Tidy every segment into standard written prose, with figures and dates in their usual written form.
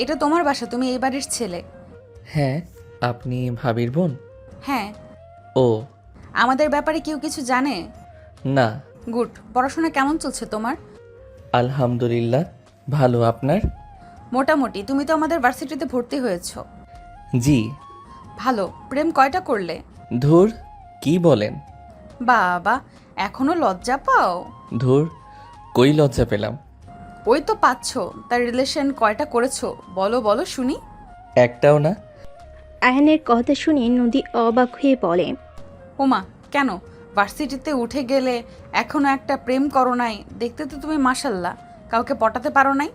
এটা তোমার বাসা, তুমি এই বাড়ির ছেলে। হ্যাঁ, আপনি ভাবির বোন? হ্যাঁ। ও। আমাদের ব্যাপারে কেউ কিছু জানে? না। গুড। পড়াশোনা কেমন চলছে তোমার? আলহামদুলিল্লাহ, ভালো। আপনার? মোটামুটি। তুমি তো আমাদের ভার্সিটিতে ভর্তি হয়েছো। জি। ভালো। প্রেম কয়টা করলে? ধুর, কি বলেন? বাবা, এখনো লজ্জা পাও? ধুর, কই লজ্জা পেলাম? ওই তো পাচ্ছো। তার রিলেশন কয়টা করেছো? বলো বলো শুনি। একটাও না। আয়নের কথা শুনে নদী অবাক হয়ে বলে, ওমা, কেন? ভার্সিটিতে উঠে গেলে এখনো একটা প্রেম করো নাই? দেখতে তো তুমি মাশাল্লাহ, কাউকে পটাতে পারো নাই।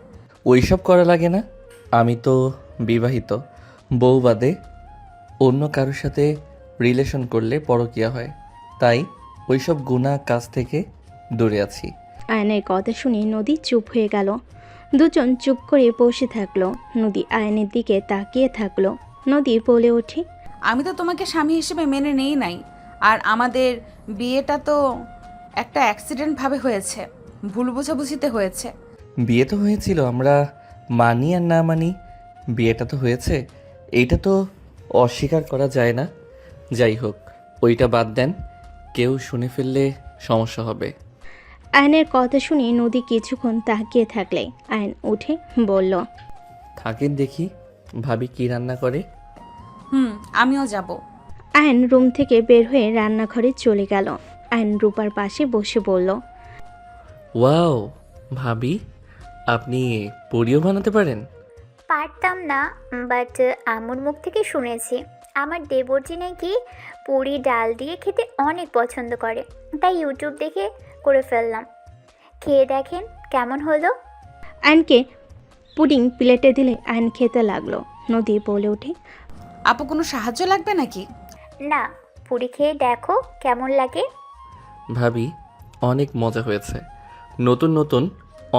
ওইসব করা লাগে না। আমি তো বিবাহিত। বউ বাদে অন্য কারোর সাথে রিলেশন করলে পরকীয়া হয়, তাই ওইসব গুনাহ কাজ থেকে দূরে আছি। আয়নের কথা শুনে নদী চুপ হয়ে গেল। দুজন চুপ করে বসে থাকলো। নদী আয়নের দিকে তাকিয়ে থাকলো। নদী বলে ওঠে, আমি তো তোমাকে স্বামী হিসেবে মেনে নেই নাই। আর আমাদের বিয়েটা তো একটা অ্যাক্সিডেন্ট ভাবে হয়েছে, ভুল বোঝাবুঝিতে হয়েছে। বিয়ে তো হয়েছিল, আমরা মানি আর না মানি, বিয়েটা তো হয়েছে, এইটা তো অস্বীকার করা যায় না। যাই হোক, ওইটা বাদ দেন, কেউ শুনে ফেললে সমস্যা হবে। আয়নের কথা শুনে নদী কিছুক্ষণ তাকিয়ে থাকলে আয়ন উঠে বলল, থাকেন দেখি ভাবি কি রান্না করে। আমিও যাব। আয়ন রুম থেকে বের হয়ে রান্নাঘরে চলে গেল। আয়ন রূপার পাশে বসে বলল, ওয়াও, ভাবি আপনি পুরিও বানাতে পারেন? পারতাম না, বাট আম্মুর মুখ থেকে শুনেছি আমার দেবরজি নাকি পুরি ডাল দিয়ে খেতে অনেক পছন্দ করে, তাই ইউটিউব দেখে করে ফেললাম। খেয়ে দেখেন কেমন হলো। আয়নকে পুডিং প্লেটে দিলে আয়ন খেতে লাগলো। নদী বলে ওঠে, আপু, কোনো সাহায্য লাগবে নাকি? না, পুরি খেয়ে দেখো কেমন লাগে। ভাবি অনেক মজা হয়েছে, নতুন নতুন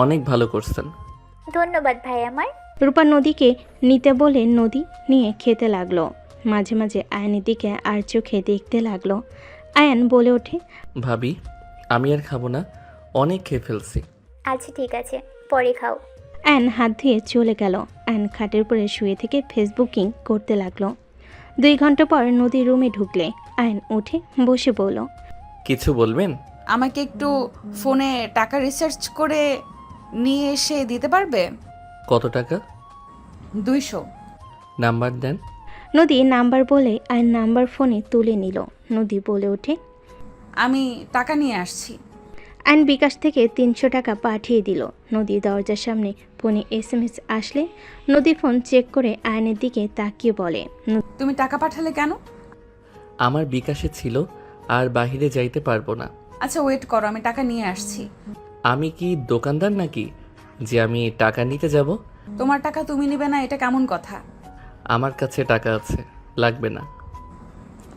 অনেক ভালো করছেন। ধন্যবাদ ভাই আমার। রূপা নদীকে নিতে বলে নদী নিয়ে খেতে লাগলো। মাঝে মাঝে আয়নের দিকে আর চোখে দেখতে লাগলো। আয়ন বলে ওঠে, ভাবি আমি আর খাবো না, অনেক খেয়ে ফেলছি। আচ্ছা ঠিক আছে, পরে খাও। আয়ন হাত ধুয়ে চলে গেল। আয়ন খাটের উপরে শুয়ে থেকে ফেসবুকিং করতে লাগলো। 2 ঘন্টা পর নদী রুমে ঢুকলে আয়ন উঠে বসে বলল, কিছু বলবেন? আমাকে একটু ফোনে টাকা রিসার্চ করে নিয়ে এসে দিতে পারবে? কত টাকা? 200। নাম্বার দেন। নদী নাম্বার বলে আয়ন নাম্বার ফোনে তুলে নিল। নদী বলে ওঠে, আমি টাকা নিয়ে আসছি। আয়ন বিকাশ থেকে 300 টাকা পাঠিয়ে দিল। নদী দরজার সামনে ফোনে SMS আসলে নদী ফোন চেক করে আয়নের দিকে তাকিয়ে বলে, তুমি টাকা পাঠালে কেন? আমার বিকাশে ছিল, আর বাহিরে যাইতে পারবো না। আচ্ছা ওয়েট করো, আমি টাকা নিয়ে আসছি। আমি কি দোকানদার নাকি যে আমি টাকা নিতে যাব? তোমার টাকা তুমি নিবে না, এটা কেমন কথা? আমার কাছে টাকা আছে, লাগবে না।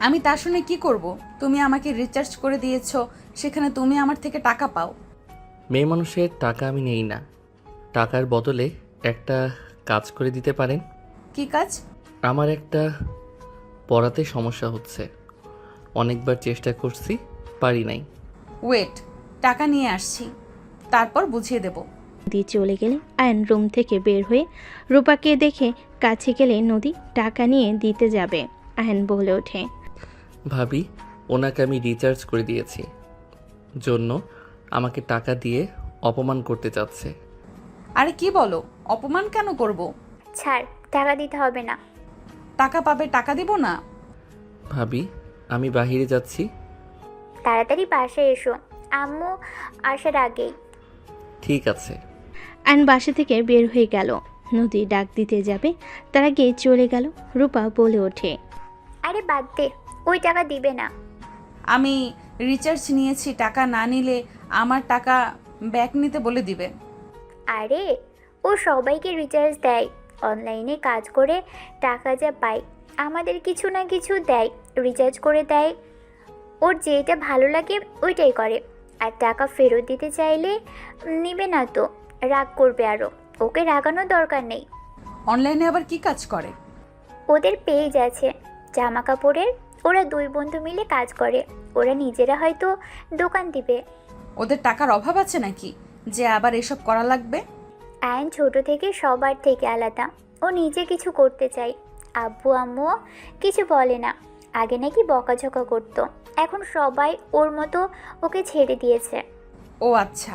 আমি তা শুনে কি করব? তুমি আমাকে রিচার্জ করে দিয়েছো, সেখানে তুমি আমার থেকে টাকা পাও। মেয়ে মানুষের টাকা আমি নেই না। টাকার বদলে একটা কাজ করে দিতে পারেন? কি কাজ? আমার একটা পড়াতে সমস্যা হচ্ছে, অনেকবার চেষ্টা করছি, পারি নাই। ওয়েট, টাকা নিয়ে আসছি, তারপর বুঝিয়ে দেব। নদী চলে গেলে আয়ন রুম থেকে বের হয়ে রূপাকে দেখে কাছে গেলে নদী টাকা নিয়ে দিতে যাবে। আয়ন বলে ওঠে, ভাবি ওনাকে আমি রিচার্জ করে দিয়েছি জন্য আমাকে টাকা দিয়ে অপমান করতে চাচ্ছে। আরে কি বলো? অপমান কেন করব? ছাড়, টাকা দিতে হবে না। টাকা পাবে, টাকা দিব না? ভাবি আমি বাহিরে যাচ্ছি। তাড়াতাড়ি বাসায় এসো, আম্মু আসার আগেই। ঠিক আছে। আয়ন বাসা থেকে বের হয়ে গেল। নদী ডাক দিতে যাবে, তার আগে চলে গেল। রূপা বলে ওঠে, আরে বাদ দে, ওই টাকা দিবে না। আমি রিচার্জ নিয়েছি, টাকা না নিলে আমার টাকা ব্যাক নিতে বলে দিবে। আরে ও সবাইকে রিচার্জ দেয়, অনলাইনে কাজ করে টাকা যা পায় আমাদের কিছু না কিছু দেয়, রিচার্জ করে দেয়। ওর যেটা ভালো লাগে ওইটাই করে। আর টাকা ফেরত দিতে চাইলে নিবে না তো, রাগ করবে আরও। ওকে রাগানোর দরকার নেই। অনলাইনে আবার কি কাজ করে? ওদের পেজ আছে জামা কাপড়ের, ওরা 2 বন্ধু মিলে কাজ করে। ওরা নিজেরা হয়তো দোকান দিবে। ওদের টাকার অভাব আছে নাকি যে আবার এসব করা লাগবে? আয়ন ছোট থেকে সবার থেকে আলাদা, ও ও নিজে কিছু করতে চায়। আব্বু আম্মুও কিছু বলে না। আগে নাকি বকাঝকা করতো, এখন সবাই ওর মতো ওকে ছেড়ে দিয়েছে। ও আচ্ছা,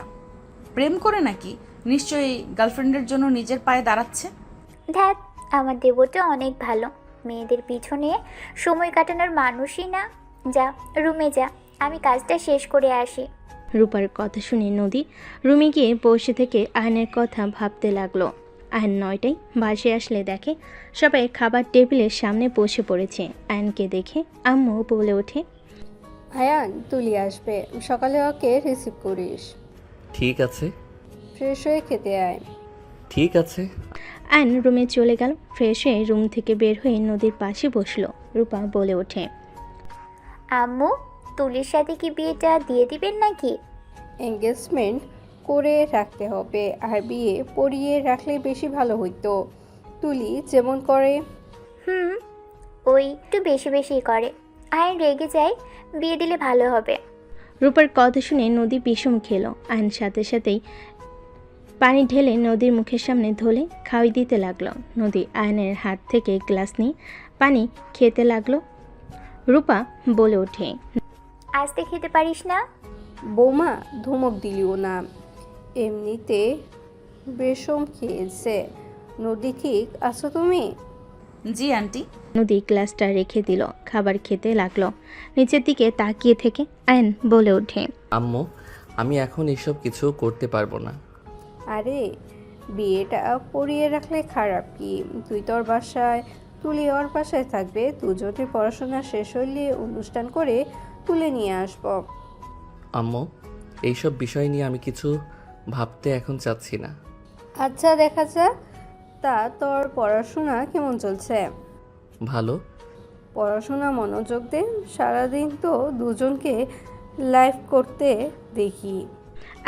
প্রেম করে নাকি? নিশ্চয়ই গার্লফ্রেন্ডের জন্য নিজের পায়ে দাঁড়াচ্ছে। ধ্যাত, আমার দেবরটা অনেক ভালো, মেয়েদের পিছনে সময় কাটানোর মানুষই না। যা, রুমে যা, আমি কাজটা শেষ করে আসি। রূপার কথা শুনে নদী রুমে গিয়ে বসে থেকে আয়নের কথা ভাবতে লাগলো। আয়ন 9টায় বাসে আসলে দেখে সবাই খাবার টেবিলের সামনে বসে পড়েছে। আয়নকে দেখে আম্মু বলে ওঠে, আয়ান, তুলি আসবে, সকালে ওকে রিসিভ করিস। ঠিক আছে। ফ্রেশ হয়ে খেতে আয়। ঠিক আছে। আয়ন রুমে চলে গেল। ফ্রেশ হয়ে রুম থেকে বের হয়ে নদীর পাশে বসলো। রূপা বলে ওঠে, আম্মু, তুলির সাথে কি বিয়েটা দিয়ে দিবেন নাকি? এঙ্গেজমেন্ট করে রাখতে হবে, আর বিয়ে পড়িয়ে রাখলে বেশি ভালো হইতো। তুলি যেমন করে। ওই একটু বেশি বেশি করে, আয়ন রেগে যায়, বিয়ে দিলে ভালো হবে। রূপার কথা শুনে নদী বিষম খেলো। আয়ন সাথে সাথেই পানি ঢেলে নদীর মুখের সামনে ধরে খাওয়াই দিতে লাগলো। নদী আয়নের হাত থেকে গ্লাস নিয়ে পানি খেতে লাগলো। রূপা বলে ওঠে, আস্তে খেতে পারিস না? বৌমা, ধমক দিলিও না, এমনিতে বেশম খেয়েছে। নদী, ঠিক আছো তুমি? জি আন্টি। নদী গ্লাসটা রেখে দিল, খাবার খেতে লাগলো। নিচের দিকে তাকিয়ে থেকে আয়ন বলে ওঠে, আম্মু, আমি এখন এসব কিছু করতে পারবো না। আরে, বিয়েটা পড়িয়ে রাখলে খারাপ কি? তুই তোর বাসায়, তুলি ওর বাসায় থাকবে। দুজনে পড়াশোনা শেষ হইলে অনুষ্ঠান করে তুলে নিয়ে আসবো। আম্মু, এইসব বিষয় নিয়ে আমি কিছু ভাবতে এখন চাচ্ছি না। আচ্ছা, দেখা যাক। তা তোর পড়াশোনা কেমন চলছে? ভালো। পড়াশোনা মনোযোগ দে, সারাদিন তো দুজনকে লাইভ করতে দেখি।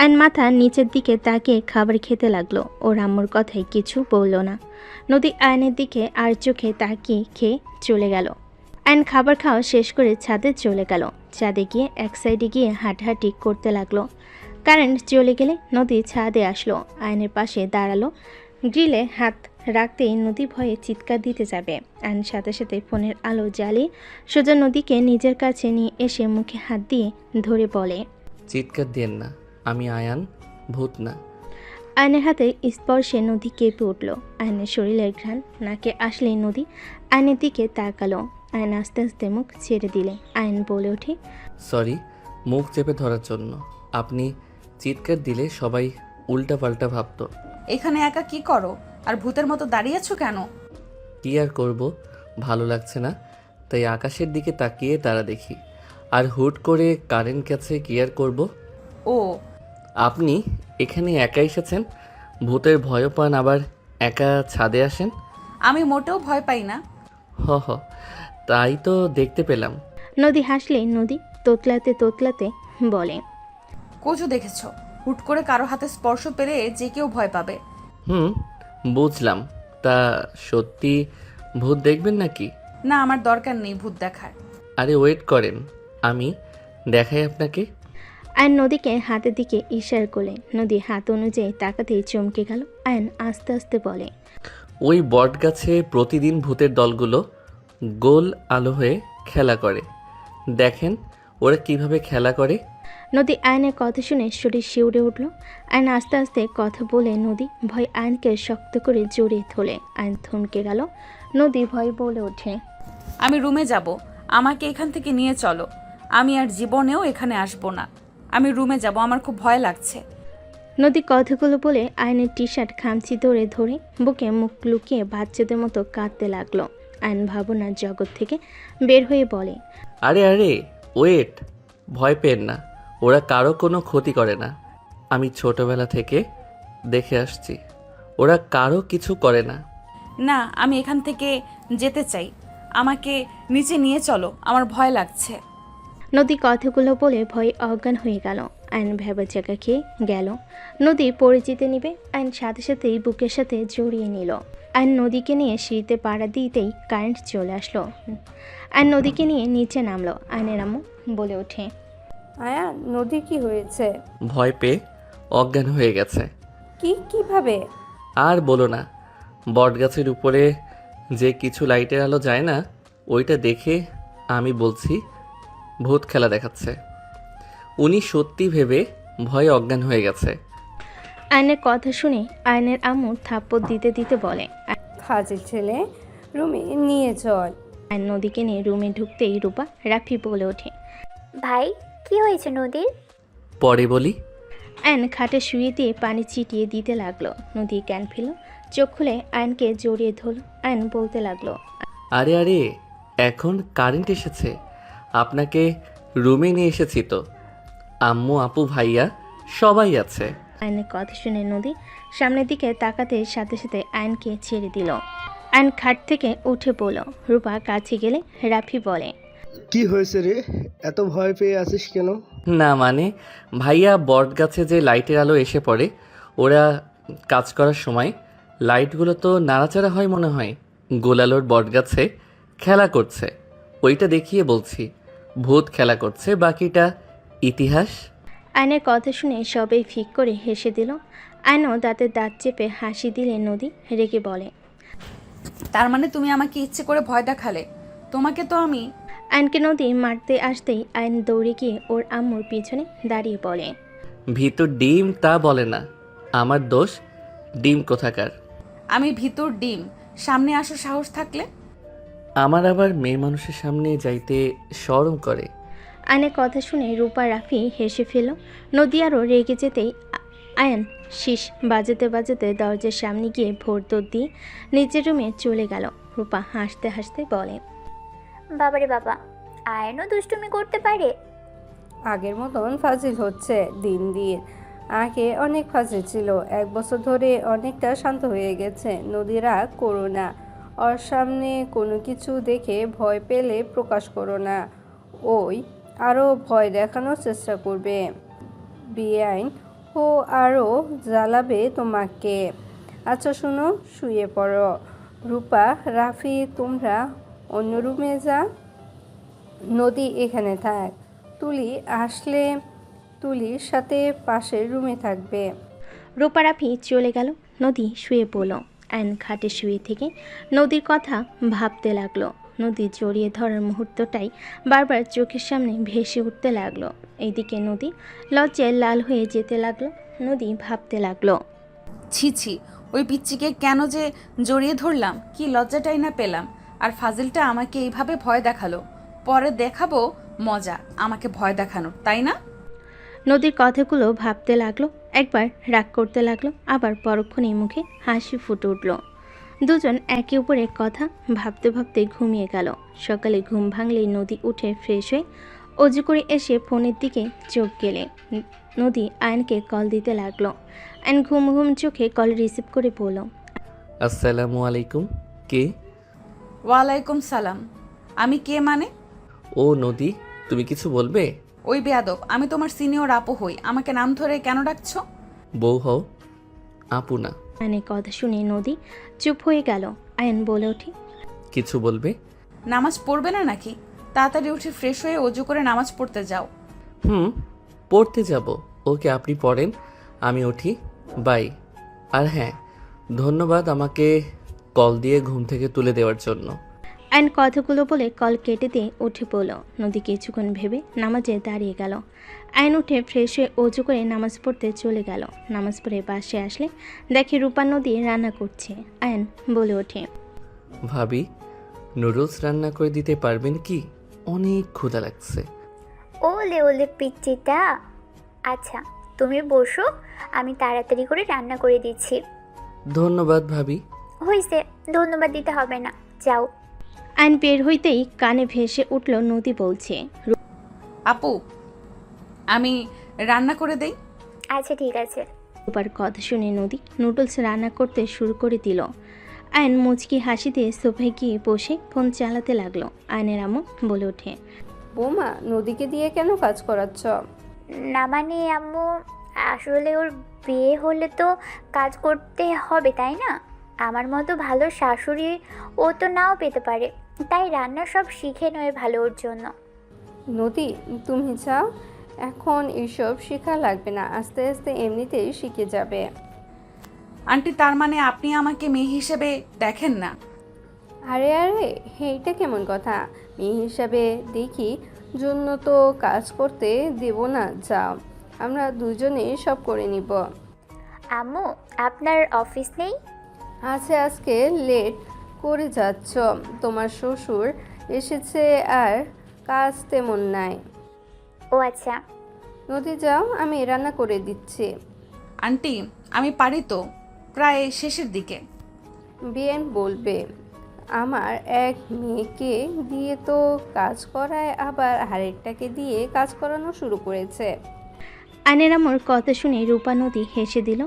আয়ন মাথা নিচের দিকে তাকিয়ে খাবার খেতে লাগলো। ওর আম্মুর কথায় কিছু বলল না। নদী আয়নের দিকে আর চোখে তাকিয়ে খেয়ে চলে গেল। আয়ন খাবার খাওয়া শেষ করে ছাদে চলে গেল। ছাদে গিয়ে এক সাইডে গিয়ে হাঁটাহাঁটি করতে লাগলো। কারেন্ট চলে গেলে নদী ছাদে আসলো। আয়নের পাশে দাঁড়ালো। গ্রিলে হাত রাখতেই নদী ভয়ে চিৎকার দিতে যাবে। আয়ন সাথে সাথে ফোনের আলো জ্বালিয়ে সোজা নদীকে নিজের কাছে নিয়ে এসে মুখে হাত দিয়ে ধরে বলে, চিৎকার দেন না, আমি আয়ান, ভূত না। আয়নের হাতে স্পর্শে নদী কেঁপে উঠল। আয়নের শরীরের ঘ্রাণ নাকে আসলেই নদী আয়নের দিকে তাকালো। আয়ন আস্তে আস্তে মুখ ছেড়ে দিলে। আয়ন বলে ওঠে, সরি, মুখ চেপে ধরার জন্য। আপনি চিৎকার দিলে সবাই উল্টাপাল্টা ভাবতো। এখানে একা কি করো আর ভূতের মতো দাঁড়িয়েছো কেন? কি আর করব, ভালো লাগছে না, তাই আকাশের দিকে তাকিয়ে তারা দেখি। আর হুট করে কারেন্ট গেছে, কি আর করব। ও, আপনি এখানে একা এসেছেন, ভূতের ভয়ও পান, আবার একা ছাদে আসেন। আমি মোটেও ভয় পাই না। হ, তাই তো দেখতে পেলাম। নদী হাসলে নদী তোতলাতে তোতলাতে বলে, কোচও দেখেছো, হুট করে কারো হাতে স্পর্শ পেলে যে কেউ ভয় পাবে। বুঝলাম। তা সত্যি ভূত দেখবেন নাকি? না, আমার দরকার নেই ভূত দেখার। আরে ওয়েট করেন, আমি দেখাই আপনাকে। আয়ন নদীকে হাতের দিকে ইশারা করলে। নদী হাত অনুযায়ী তাকাতেই চমকে গেল। আয়ন আস্তে আস্তে বলে, ওই বট গাছে প্রতিদিন ভূতের দলগুলো গোল আলো হয়ে খেলা করে। দেখেন ওরা কিভাবে খেলা করে। নদী আয়নের কথা শুনে শরীর শিউরে উঠল। আয়ন আস্তে আস্তে কথা বলে নদী ভয় আয়নকে শক্ত করে জড়িয়ে ধরে। আয়ন থমকে গেল। নদী ভয় বলে ওঠে, আমি রুমে যাব, আমাকে এখান থেকে নিয়ে চলো। আমি আর জীবনেও এখানে আসবো না। আমি রুমে যাব, আমার খুব ভয় লাগছে। নদী কথাগুলো বলে আয়নের টি শার্ট খামচি ধরে ধরে বুকে মুখ লুকিয়ে বাচ্চাদের মতো কাঁদতে লাগলো। আয়ন ভাবনার জগৎ থেকে বের হয়ে বলে, আরে ওয়েট, ভয় পেন না, ওরা কারো কোনো ক্ষতি করে না। আমি ছোটবেলা থেকে দেখে আসছি, ওরা কারো কিছু করে না। না, আমি এখান থেকে যেতে চাই, আমাকে নিচে নিয়ে চলো, আমার ভয় লাগছে। নদী কথাগুলো বলে ভয়ে অজ্ঞান হয়ে গেল। আয়ন ভেবার জায়গা খেয়ে গেল। নদী পরিচিতি নিবে। আয়ন সাথে সাথেই বুকের সাথে জড়িয়ে নিল। আয়ন নদীকে নিয়ে সিঁড়িতে পাড়া দিতেই কারেন্ট চলে আসলো। আয়ন নদীকে নিয়ে নিচে নামলো। আয়নের আম্মু বলে ওঠে, আয়ান, নদী কি হয়েছে? ভয় পেয়ে অজ্ঞান হয়ে গেছে। কিভাবে? আর বলো না, বটগাছের উপরে যে কিছু লাইটের আলো যায় না, ওইটা দেখে আমি বলছি ভূত খেলা দেখাচ্ছে। উনি সত্যি ভেবে ভয়ে অজ্ঞান হয়ে গেছে। আয়নের কথা শুনে আয়নের আম্মু থাপ্পড় দিতে দিতে বলে। ফাজিল ছেলে, রুমে নিয়ে চল। আয়ন নদীকে নিয়ে রুমে ঢুকতেই রূপা রাফি বলে ওঠে। ভাই কি হয়েছে নদীর? পরে বলি। আয়ন খাটে শুয়ে দিয়ে পানি ছিটিয়ে দিতে লাগলো। নদী জ্ঞান ফিরল, চোখ খুলে আয়নকে জড়িয়ে ধরল। আয়ন বলতে লাগলো। আরে আরে, এখন কারেন্ট এসেছে, আপনাকে রুমে নিয়ে এসেছি তো। আম্মু, আপু, ভাইয়া সবাই আছে। আয়নের কথা শুনে নদী সামনের দিকে তাকাতে সাথে সাথে আয়নকে ছেড়ে দিল। আয়ন খাট থেকে উঠে পড়ল। রূপা কাছে গেলে রাফি বলে। কি হয়েছে রে, এত ভয় পেয়ে আছিস কেন? না মানে ভাইয়া, বটগাছে যে লাইটের আলো এসে পড়ে, ওরা কাজ করার সময় লাইটগুলো তো নাড়াচাড়া হয় মনে হয়। গোলালোর বটগাছে খেলা করছে, ওইটা দেখিয়ে বলছি ভূত খেলা করছে, বাকিটা ইতিহাস। আয়নের কথা শুনে সবাই ফিক করে হেসে দিল। আয়নও দাঁতের দাঁত চেপে হাসি দিলে নদী রেগে বলে। তার মানে তুমি আমাকে ইচ্ছে করে ভয় দেখালে? তোমাকে তো আমি... আয়নকে নদী মারতে আসতেই আয়ন দৌড়ে গিয়ে ওর আম্মুর পিছনে দাঁড়িয়ে পড়ে। ভিতর ডিম তা বলে না, আমার দোষ। ডিম কোথাকার? আমি ভিতর ডিম, সামনে আসো সাহস থাকলে। আমার আবার মেয়ে মানুষের সামনে যাইতে শরম করে। আয়নের কথা শুনে রূপা রাফি হেসে ফেল। নদী আরও রেগে যেতেই আয়ন শীষ বাজাতে বাজাতে দরজার সামনে গিয়ে ভোর দৌড় দিয়ে নিজের রুমে চলে গেল। রূপা হাসতে হাসতে বলে। বাবারে বাবা, আয়নও দুষ্টুমি করতে পারে। আগের মতন ফাজিল হচ্ছে দিন দিন। আগে অনেক ফাজিল ছিল, 1 বছর ধরে অনেকটা শান্ত হয়ে গেছে। নদীরা করো না, ওর সামনে কোনো কিছু দেখে ভয় পেলে প্রকাশ করো না, ওই আরও ভয় দেখানোর চেষ্টা করবে। বেআইন ও আরও জ্বালাবে তোমাকে। আচ্ছা শোনো, শুয়ে পড়ো। রূপা, রাফি তোমরা অন্য রুমে যা, নদী এখানে থাক। তুলি আসলে তুলির সাথে পাশের রুমে থাকবে। রূপা রাফি চলে গেল। নদী শুয়ে পড়ল। আয়ন খাটে শুয়ে থেকে নদীর কথা ভাবতে লাগলো। নদী জড়িয়ে ধরার মুহূর্তটাই বারবার চোখের সামনে ভেসে উঠতে লাগলো। এইদিকে নদী লজ্জায় লাল হয়ে যেতে লাগলো। নদী ভাবতে লাগলো। ছি ছি, ওই পিচ্চিকে কেন যে জড়িয়ে ধরলাম, কি লজ্জাটাই না পেলাম। আর ফাজিলটা আমাকে এইভাবে ভয় দেখালো, পরে দেখাবো মজা আমাকে ভয় দেখানোর, তাই না? নদীর কথাগুলো ভাবতে লাগলো। একবার রাগ করতে লাগলো, আবার পরক্ষণেই মুখে হাসি ফুটে উঠল। দুজন একে অপরের কথা ভাবতে ভাবতে ঘুমিয়ে গেল। সকালে ঘুম ভাঙলেই নদী উঠে ফ্রেশ হয়ে অজু করে এসে ফোনের দিকে চোখ গেলে নদী আয়নকে কল দিতে লাগলো। আয়ন ঘুম ঘুম চোখে কল রিসিভ করে বলল। আসসালামু আলাইকুম। কে? ওয়ালাইকুম সালাম। আমি কে মানে? ও নদী, তুমি কিছু বলবে? ওই বেয়াদব, আমি তোমার সিনিয়র আপু হই, আমাকে নাম ধরে কেন ডাকছো? বউ হও, আপু না। আয়নের কথা শুনে নদী চুপ হয়ে গেল। আয়ন বলে ওঠে। কিছু বলবে? নামাজ পড়বে না নাকি? তাড়াতাড়ি উঠে ফ্রেশ হয়ে অজু করে নামাজ পড়তে যাও। পড়তে যাব। ওকে, আপনি পড়েন, আমি উঠি। বাই। আর হ্যাঁ, ধন্যবাদ আমাকে কল দিয়ে ঘুম থেকে তুলে দেওয়ার জন্য। আয়ন কথাগুলো বলে কল কেটে দিয়ে উঠে পড়ল। নদী কিছুক্ষণ ভেবে নামাজে দাঁড়িয়ে গেল। আয়ন উঠে ফ্রেশ হয়ে অজু করে নামাজ পড়তে চলে গেল। নামাজ পড়ে বাসে আসলে দেখে রূপা নদী রান্না করছে। আয়ন বলে ওঠে। ভাবি, নুডলস রান্না করে দিতে পারবেন কি? অনেক ক্ষুধা লাগছে। ওলে ওলে পিচ্চিটা। আচ্ছা তুমি বসো, আমি তাড়াতাড়ি করে রান্না করে দিচ্ছি। ধন্যবাদ ভাবি। হয়েছে, ধন্যবাদ দিতে হবে না, যাও। আয়ন বের হইতেই কানে ভেসে উঠল নদী বলছে। আপু, আমি রান্না করে দেই। আচ্ছা ঠিক আছে। রূপার কথা শুনে নদী নুডলস রান্না করতে শুরু করে দিল। আয়ন মুচকি হাসি দিয়ে সোফায় গিয়ে বসে ফোন চালাতে লাগলো। আয়নের আম্মু বলে ওঠে। বৌমা, নদীকে দিয়ে কেন কাজ করাচ্ছ? না মানে আম্মু, আসলে ওর বিয়ে হলে তো কাজ করতে হবে তাই না? আমার মতো ভালো শাশুড়ি ও তো নাও পেতে পারে, তাই রান্না সব শিখে নয় ভালো ওর জন্য। নদী, তুমি চাও? এখন এসব শেখা লাগবে না, আস্তে আস্তে এমনিতেই শিখে যাবে। আন্টি তার মানে আপনি আমাকে মেয়ে হিসেবে দেখেন না? আরে আরে, এইটা কেমন কথা? মেয়ে হিসাবে দেখি জন্য তো কাজ করতে দেব না। যাও, আমরা দুজনে সব করে নিব। আম্মু, আপনার অফিস নেই? আছে, আজকে লেট করে যাচ্ছ। তোমার শ্বশুর এসেছে আর কাজ তেমন নাই। ও আচ্ছা। নদী, যাও, আমি রান্না করে দিচ্ছি। আন্টি আমি পারি তো, প্রায় শেষের দিকে। বিয়েন বলবে আমার এক মেয়েকে দিয়ে তো কাজ করায়, আবার আরেকটাকে দিয়ে কাজ করানো শুরু করেছে। আয়নের আম্মুর কথা শুনে রূপা নদী হেসে দিল।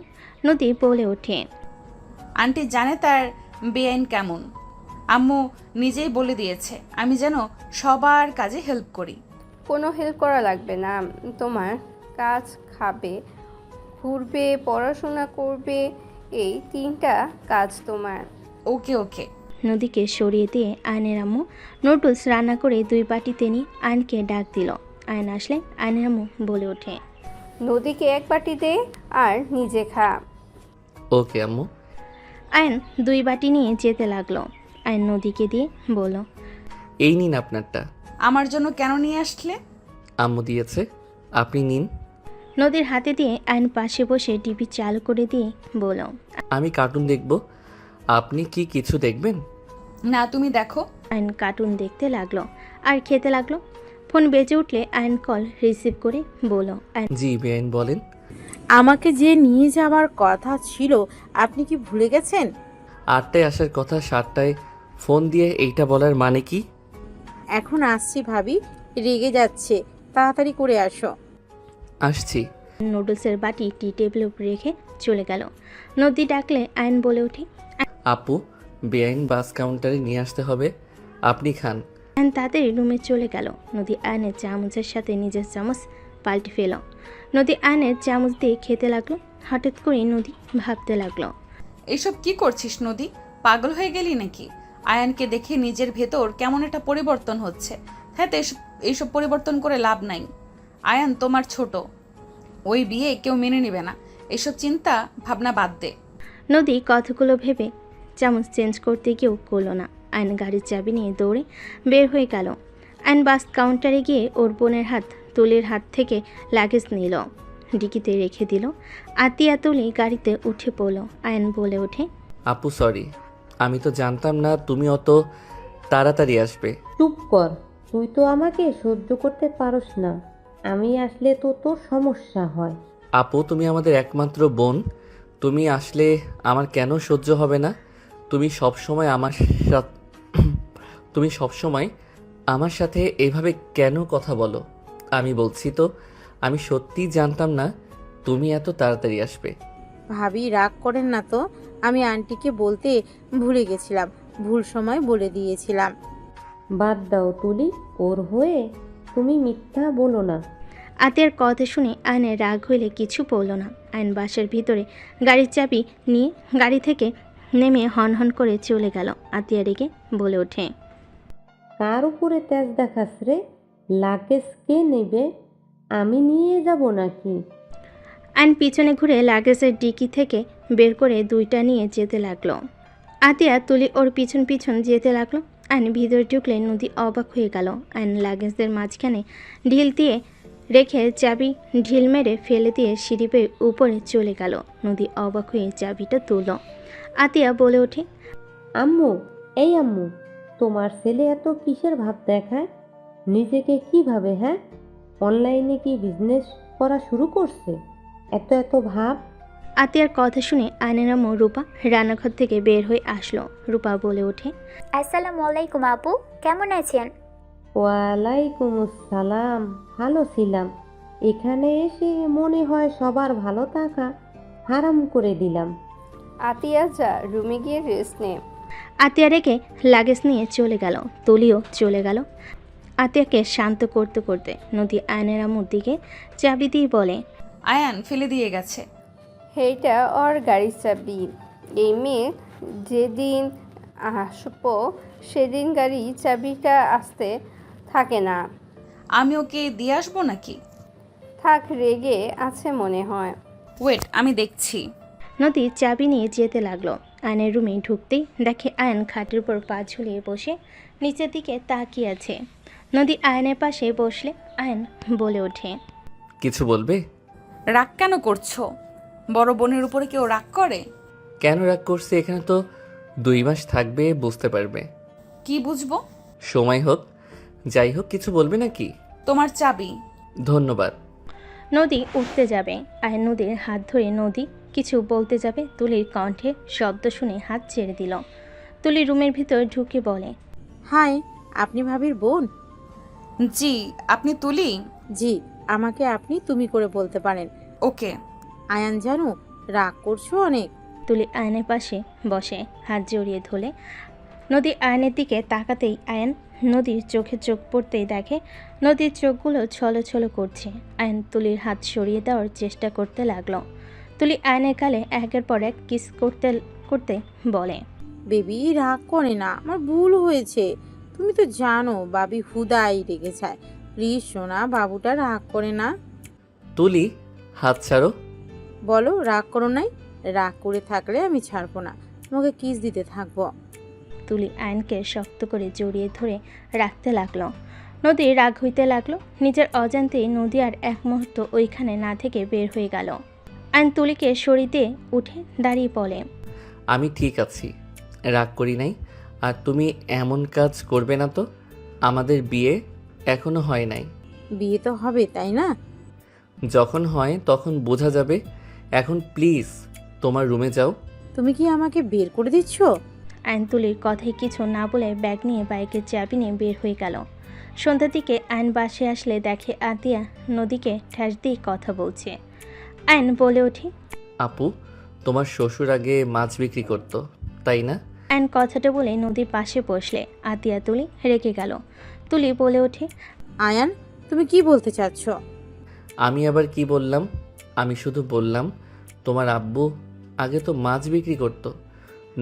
নদী বলে ওঠে, আন্টি জানে তার বেআইন কেমন। আম্মু নিজেই বলে দিয়েছে আমি যেন সবার কাজে হেল্প করি। কোনো হেল্প করা লাগবে না। তোমার কাজ, খাবে, ঘুরবে, পড়াশোনা করবে, এই 3টা কাজ তোমার। ওকে ওকে। নদীকে সরিয়ে দিয়ে আয়নের আম্মু নুডলস রান্না করে 2 বাটিতে নিয়ে আয়নকে ডাক দিল। আয়ন আসলে আয়নের আম্মু বলে ওঠে, নদীকে 1 বাটি দে আর নিজে খা। ওকে আম্মু। আয়ন 2 বাটি নিয়ে যেতে লাগলো। আয়ন নদীকে দিয়ে বলল, এই নিন আপনারটা। আমার জন্য কেন নিয়ে আসলে? আম্মু দিয়েছে, আপনি নিন। নদীর হাতে দিয়ে আয়ন পাশে বসে টিভি চালু করে দিয়ে বলল, আমি কার্টুন দেখব, আপনি কি কিছু দেখবেন? না তুমি দেখো। আয়ন কার্টুন দেখতে লাগলো আর খেতে লাগলো। ফোন বেজে উঠলে আয়ন কল রিসিভ করে বলল, জি বেআইন বলেন। আমাকে যে নিয়ে যাওয়ার কথা ছিল আপনি কি ভুলে গেছেন? 8টায় আসার কথা, 7টায় ফোন দিয়ে এইটা বলার মানে কি? এখন আসছি ভাবি, রেগে যাচ্ছে, তাড়াতাড়ি করে আসো। আসছি। নুডলসের বাটি টি টেবিলের উপর রেখে চলে গেল। নদী ডাকলে আয়ন বলে ওঠে, আপু, বেআইন বাস কাউন্টারে নিয়ে আসতে হবে, আপনি খান। আয়ন তাড়াতাড়ি রুমে চলে গেল। নদী আয়নের চামচের সাথে নিজের চামচ পাল্টে ফেল। নদী আয়নের চামচ দিয়ে খেতে লাগলো। হঠাৎ করে নদী ভাবতে লাগলো, এইসব কি করছিস নদী? পাগল হয়ে গেলি নাকি? আয়ানকে দেখে নিজের ভেতর কেমন একটা পরিবর্তন হচ্ছে। হ্যাঁ তো এইসব পরিবর্তন করে লাভ নাই। আয়ান তোমার ছোট, ওই বিয়ে কেউ মেনে নেবে না। এসব চিন্তা ভাবনা বাদ দে। নদী কথাগুলো ভেবে চামচ চেঞ্জ করতে গিয়েও করলো না। আয়ন গাড়ির চাবি নিয়ে দৌড়ে বের হয়ে গেল। আয়ন বাস কাউন্টারে গিয়ে ওর বোনের তুলির হাত থেকে লাগেজ নিল, ডিকিতে রেখে দিল। আতিয়া তুলি গাড়িতে উঠে পড়ল। আয়ন বলে ওঠে, আপু সরি, আমি তো জানতাম না তুমি অত তাড়াতাড়ি আসবে। চুপ কর, তুই তো আমাকে সহ্য করতে পারস না, আমি আসলে তো তোর সমস্যা হয়। আপু তুমি আমাদের একমাত্র বোন, তুমি আসলে আমার কেন সহ্য হবে না? তুমি সবসময় আমার সাথে এভাবে কেন কথা বলো? আমি বলছি তো, আমি সত্যিই জানতাম না তুমি এত তাড়াতাড়ি আসবে। ভাবি রাগ করেন না তো, আমি আন্টিকে বলতে ভুলে গেছিলাম, ভুল সময় বলে দিয়েছিলাম। বাদ দাও তুলি, ওর হয়ে তুমি মিথ্যা বলো না। আতিয়ার কথা শুনে আয়নের রাগ হইলে কিছু বলল না। আয়ন বাসের ভিতরে গাড়ির চাবি নিয়ে গাড়ি থেকে নেমে হন করে চলে গেল। আতিয়া রেগে বলে ওঠে, কার উপরে তেজ দেখাস রে? লাগেজ কে নেবে? আমি নিয়ে যাব নাকি? আয়ন পিছনে ঘুরে লাগেজের ডিকি থেকে বের করে 2টা নিয়ে যেতে লাগলো। আতিয়া তুলি ওর পিছন পিছন যেতে লাগলো। আয়ন ভিতরে ঢুকলে নদী অবাক হয়ে গেল। আয়ন লাগেজদের মাঝখানে ঢিল দিয়ে রেখে চাবি ঢিল মেরে ফেলে দিয়ে সিঁড়ি বেয়ে উপরে চলে গেল। নদী অবাক হয়ে চাবিটা তুলল। আতিয়া বলে ওঠে, আম্মু, এই আম্মু, তোমার ছেলে এত কিসের ভাব দেখায়? নিজেকে কি ভাবে? হ্যাঁ, অনলাইনে কি বিজনেস করা শুরু করছে? এত এত ভাব। আতিয়ার কথা শুনে আয়নের আম্মু রূপা রান্নাঘর থেকে বের হয়ে আসলো। রূপা বলে ওঠে, আসসালামু আলাইকুম আপু, কেমন আছেন? ওয়ালাইকুম আসসালাম, ভালো ছিলাম। এখানে এসে মনে হয় সবার ভালো থাকা হারাম করে দিলাম। আতিয়া, যা, রুমে গিয়ে রেস্ট নে। আতিয়া রেখে লাগেজ নিয়ে চলে গেল। তুলিও চলে গেল। আতিয়াকে শান্ত করতে করতে নদী আয়নের আম্মুর দিকে চাবি দিয়ে বলে, আয়ান ফেলে দিয়ে গেছে। এইটা ওর গাড়ির চাবি। এই মেয়ে যেদিন আসবো সেদিন গাড়ি চাবিটা আসতে থাকে না। আমি ওকে দিয়ে আসবো নাকি? থাক, রেগে আছে মনে হয়। ওয়েট আমি দেখছি। নদী চাবি নিয়ে যেতে লাগলো। আয়নের রুমে ঢুকতেই দেখে আয়ন খাটের উপর পা ঝুলিয়ে বসে নিচের দিকে তাকিয়ে আছে। নদী আয়নের পাশে বসলে আয়ন বলে ওঠে, কিছু বলবে? রাগ কেন করছো? বড় বোনের উপরে কেউ রাগ করে? কেন রাগ করছে? এখানে তো 2 মাস থাকবে, বুঝতে পারবে। কি বুঝবো? সময় হোক। যাই হোক, কিছু বলবে নাকি? তোমার চাবি। ধন্যবাদ। নদী উঠতে যাবে। আয়ন নদীর হাত ধরে নদী কিছু বলতে যাবে, তুলির কণ্ঠে শব্দ শুনে হাত ছেড়ে দিল। তুলি রুমের ভিতর ঢুকে বলে, হাই, আপনি ভাবির বোন? জি। আপনি তুলি? জি, আমাকে আপনি তুমি করে বলতে পারেন। ওকে। আয়ান জানো, রাগ করছো অনেক। তুলি আয়নের পাশে বসে হাত জড়িয়ে ধরে। নদী আয়নের দিকে তাকাতেই আয়ন নদীর চোখে চোখ পড়তেই দেখে নদীর চোখগুলো ছলছল করছে। আয়ন তুলির হাত সরিয়ে দেওয়ার চেষ্টা করতে লাগলো। তুলি আয়নের গালে একের পর এক কিস করতে করতে বলে, বেবি রাগ করে না, আমার ভুল হয়েছে। তুমি তো জানো বাবি হুদাই রেগে যায়। প্লিজ সোনা, বাবুটা রাগ করে না। তুলি, হাত ছাড়ো। বলো রাগ করো নাই। রাগ করে থাকলে আমি ছাড়বো না, তোমাকে কিস দিতে থাকবো। তুলি আয়নকে শক্ত করে জড়িয়ে ধরে রাখতে লাগলো। নদী রাগ হইতে লাগলো। নিজের অজান্তেই নদী আর এক মুহূর্ত ওইখানে না থেকে বের হয়ে গেল। আয়ন তুলিকে সরিয়ে উঠে দাঁড়িয়ে বলে, আমি ঠিক আছি, রাগ করি নাই। আর তুমি এমন কাজ করবে না তো। আমাদের বিয়ে এখনো হয় নাই। বিয়ে তো হবে, তাই না? যখন হয় তখন বোঝা যাবে। এখন প্লিজ তোমার রুমে যাও। তুমি কি আমাকে বের করে দিচ্ছ? আয়ন তুলির কথায় কিছু না বলে ব্যাগ নিয়ে বাইকের চাবি নিয়ে বের হয়ে গেল। সন্ধ্যার দিকে আয়ন বাসে আসলে দেখে আতিয়া নদীকে ঠ্যাস দিয়ে কথা বলছে। আয়ন বলে ওঠে, আপু, তোমার শ্বশুর আগে মাছ বিক্রি করতো, তাই না? আয়ন কথাটা বলে নদীর পাশে বসলে আতিয়া তুলি রেগে গেল। তুলি বলে ওঠে, আয়ান, তুমি কি বলতে চাচ্ছ? আমি আবার কি বললাম? আমি শুধু বললাম তোমার আব্বু আগে তো মাছ বিক্রি করতো।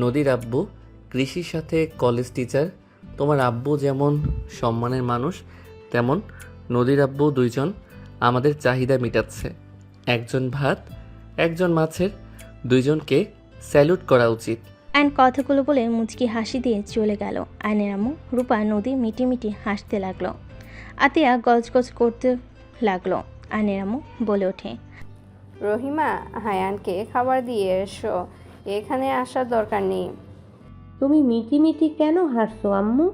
নদীর আব্বু কৃষির সাথে কলেজ টিচার। তোমার আব্বু যেমন সম্মানের মানুষ, তেমন নদীর আব্বু দুইজন আমাদের চাহিদা মেটাচ্ছে। একজন ভাত, একজন মাছের, দুইজনকে স্যালুট করা উচিত। আয়ন কথাগুলো বলে মুচকি হাসি দিয়ে চলে গেল। আয়নের আম্মু রূপা নদী মিটি মিটি হাসতে লাগলো। আতিয়া গজগজ করতে লাগলো। আয়নের আম্মু বলে ওঠে, রহিমা, হায়ানকে খাবার দিয়ে এসো, এখানে আসার দরকার নেই। তুমি মিটি মিটি কেন হাসছো আম্মু?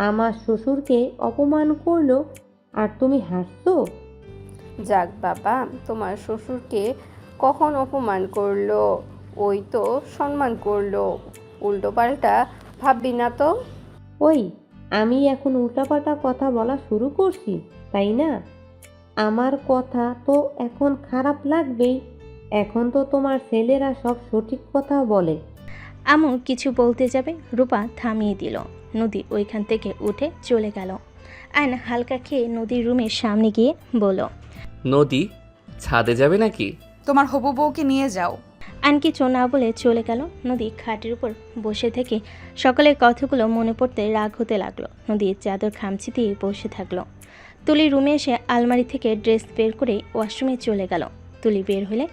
আমার শ্বশুরকে অপমান করলো আর তুমি হাসছো? যাক বাবা, তোমার শ্বশুরকে কখন অপমান করলো? ওই তো সম্মান করলো। উল্টোপাল্টা ভাববি না তো। ওই, আমি এখন উল্টাপাল্টা কথা বলা শুরু করছি, তাই না? আমার কথা তো এখন খারাপ লাগবেই। এখন তো তোমার ছেলেরা সব সঠিক কথা বলে। আম্মু কিছু বলতে যাবে, রূপা থামিয়ে দিল। নদী ওইখান থেকে উঠে চলে গেল। আয়ন হালকা খেয়ে নদীর রুমের সামনে গিয়ে বলল, নদী, ছাদে যাবে নাকি? তোমার হবু বউকে নিয়ে যাও। আয়ন কিছু না বলে চলে গেল। নদী খাটের উপর বসে থেকে সকালের কথাগুলো মনে পড়তে রাগ হতে লাগলো। নদীর চাদর খামচি দিয়ে বসে থাকলো। তুলি রুমে এসে আলমারি থেকে ড্রেস বের করে ওয়াশরুমে চলে গেল। তুলি বের হলে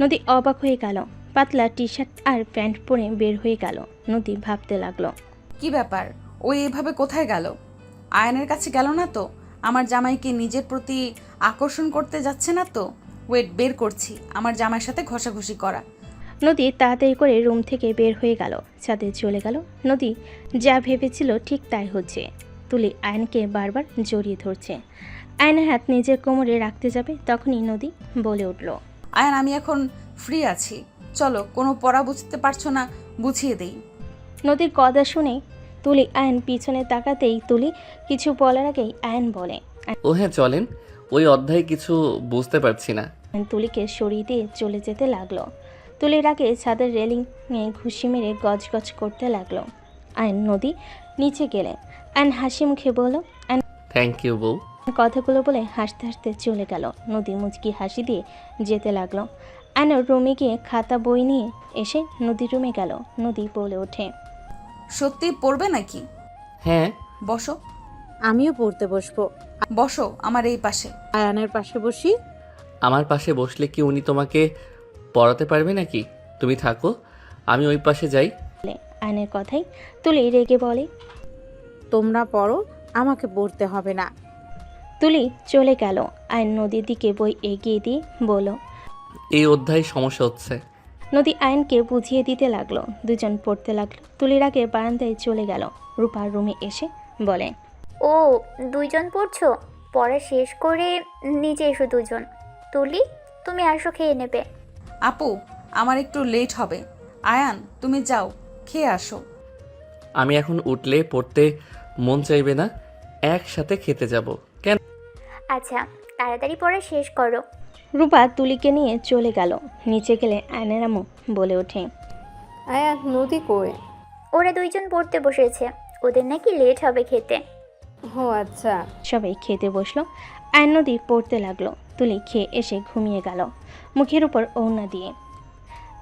নদী অবাক হয়ে গেল। পাতলা টি শার্ট আর প্যান্ট পরে বের হয়ে গেল। নদী ভাবতে লাগলো, কি ব্যাপার? ওই এভাবে কোথায় গেল? আয়নের কাছে গেল না তো? আমার জামাইকে নিজের প্রতি আকর্ষণ করতে যাচ্ছে না তো? ওয়েট, বের করছি। আমার জামাইয়ের সাথে ঘষাঘষি করা। নদী তাড়াতাড়ি করে রুম থেকে বের হয়ে গেল। ছাদে চলে গেল। নদী যা ভেবেছিল ঠিক তাই হচ্ছে। তুলি আয়নকে বারবার জড়িয়ে ধরছে। আয়নের হাত নিজের কোমরে রাখতে যাবে, তখনই নদী বলে উঠল, আয়ন, আমি এখন ফ্রি আছি, চলো। কোনো পড়া বুঝতে পারছো না, বুঝিয়ে দেই। নদীর কথা শুনে তুলি আয়ন পিছনে তাকাতেই তুলি কিছু বলার আগেই আয়ন বলে, ও হ্যাঁ, চলেন। ওই অধ্যায় কিছু বুঝতে পারছি না। আয়ন তুলিকে সরিয়ে দিয়ে চলে যেতে লাগলো। তুলির আগে ছাদের রেলিংয়ে ঘুষি মেরে গজগজ করতে লাগলো। আয়ন নদী নিচে গেলে আয়ন হাসি মুখে বলল, থ্যাংক ইউ বউ। কথাগুলো বলে হাসতে হাসতে চলে গেল। নদী মুচকি হাসি দিয়ে যেতে লাগলো। আয়ন রুমে গিয়ে খাতা বই নিয়ে এসে নদীর রুমে গেল। নদী বলে ওঠে, সত্যি পড়বে নাকি? হ্যাঁ। বসো। আমিও পড়তে বসবো। বসো আমার এই পাশে। আয়ানের পাশে বসি। আমার পাশে বসলে কি উনি তোমাকে পড়াতে পারবে নাকি? তুমি থাকো, আমি ওই পাশে যাই। আয়নের কথাই তুলি রেগে বলে। তোমরা পড়ো, আমাকে পড়তে হবে না। তুলি চলে গেল। আয়ন নদীর দিকে বই এগিয়ে দিয়ে বলল। এই অধ্যায় সমস্যা হচ্ছে। নদী আয়নকে বুঝিয়ে দিতে লাগলো। দুজন পড়তে লাগলো। তুলির আগে বারান্দায় চলে গেল। রূপার রুমে এসে বলে। ও, দুইজন পড়ছো? পড়া শেষ করে নিচে এসো দুজন। তুলি, তুমি আসো, খেয়ে নেবে। আপু, আমার একটু লেট হবে। আয়ান, তুমি যাও, খেয়ে আসো। আমি এখন উঠলে পড়তে মন চাইবে না, একসাথে খেতে যাব। কেন? আচ্ছা, তাড়াতাড়ি পড়া শেষ করো। রূপা তুলিকে নিয়ে চলে গেল। নিচে গেলে আয়নের আম্মু বলে ওঠে। আয়ান, নদী কই? ওরা দুইজন পড়তে বসেছে, ওদের নাকি লেট হবে খেতে। ও আচ্ছা। সবাই খেতে বসলো। আয়ন নদী পড়তে লাগলো। তুলি খেয়ে এসে ঘুমিয়ে গেল মুখের উপর ওড়না দিয়ে।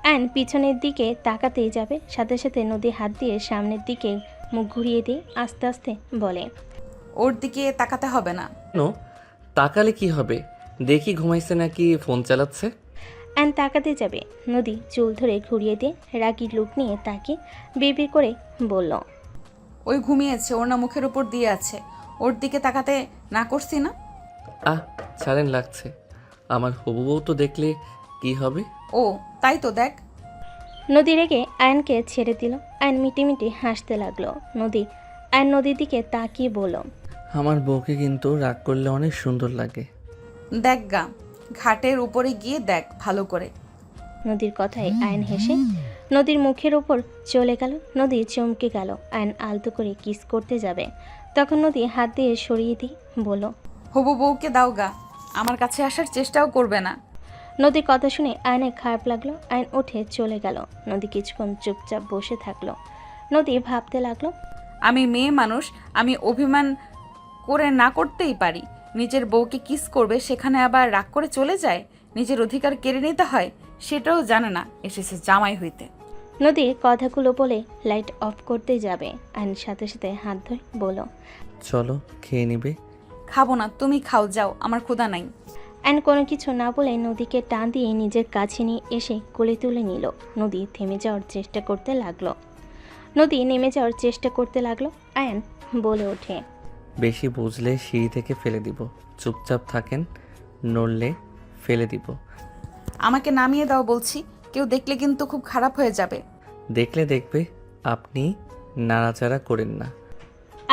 আয়ন পিছনের দিকে তাকাতেই যাবে, সাথে সাথে নদী হাত দিয়ে সামনের দিকে মুখ ঘুরিয়ে দিয়ে আস্তে আস্তে বলে। ওর দিকে তাকাতে হবে না। কেন? তাকালে কি হবে? দেখি ঘুমাইছে নাকি ফোন চালাচ্ছে। আয়ন তাকাতে যাবে, নদী চুল ধরে ঘুরিয়ে দিয়ে রাগি লুক নিয়ে তাকে বিড়বিড় করে বলল। ওই ঘুমিয়েছে, ওর না মুখের উপর দিয়ে আছে, ওর দিকে তাকাতে না করছি না? ছাড়েন, লাগছে। আমার হবু বউ তো দেখলে কি হবে? ও তাই তো, দেখ। নদী রেগে আয়নকে ছেড়ে দিল। আয়ন মিটিমিটি হাসতে লাগলো। আয়ন নদীর দিকে তাকিয়ে বলল। আমার বউকে কিন্তু রাগ করলে অনেক সুন্দর লাগে। দেখ গা, ঘাটের উপরে গিয়ে দেখ ভালো করে। নদীর কথায় আয়ন হেসে নদীর মুখের উপর চলে গেল। নদী চমকে গেল। আয়ন আলতো করে কিস করতে যাবে, তখন নদী হাত দিয়ে সরিয়ে দিয়ে বলল। হবু বউকে দাও গা, আমার কাছে আসার চেষ্টাও করবে না। নদীর কথা শুনে আয়নের খারাপ লাগলো। আয়ন উঠে চলে গেল। নদী কিছুক্ষণ চুপচাপ বসে থাকলো। নদী ভাবতে লাগলো। আমি মেয়ে মানুষ, আমি অভিমান করে না করতেই পারি। নিজের বউকে কিস করবে, সেখানে আবার রাগ করে চলে যায়, নিজের অধিকার কেড়ে নিতে হয়, সেটাও জানে না, এসেছে জামাই হইতে। নদীর কথাগুলো বলে লাইট অফ করতে যাবে। আয়ন সাথে সাথে হাত ধরে বলল। চলো, খেয়ে নিবে। খাবো না, তুমি খাও, যাও, আমার ক্ষুধা নাই। আয়ন কোনো কিছু না বলে নদীকে টান দিয়ে নিজের কাছে নিয়ে এসে কোলে তুলে নিল। নদী থেমে যাওয়ার চেষ্টা করতে লাগলো। নেমে যাওয়ার চেষ্টা করতে লাগলো। আয়ন বলে ওঠে। বেশি বুঝলে সিঁড়ি থেকে ফেলে দিব। চুপচাপ থাকেন, নড়লে ফেলে দিব। আমাকে নামিয়ে দাও বলছি, কেউ দেখলে কিন্তু খুব খারাপ হয়ে যাবে। দেখলে দেখবে, আপনি নাড়াচাড়া করেন না।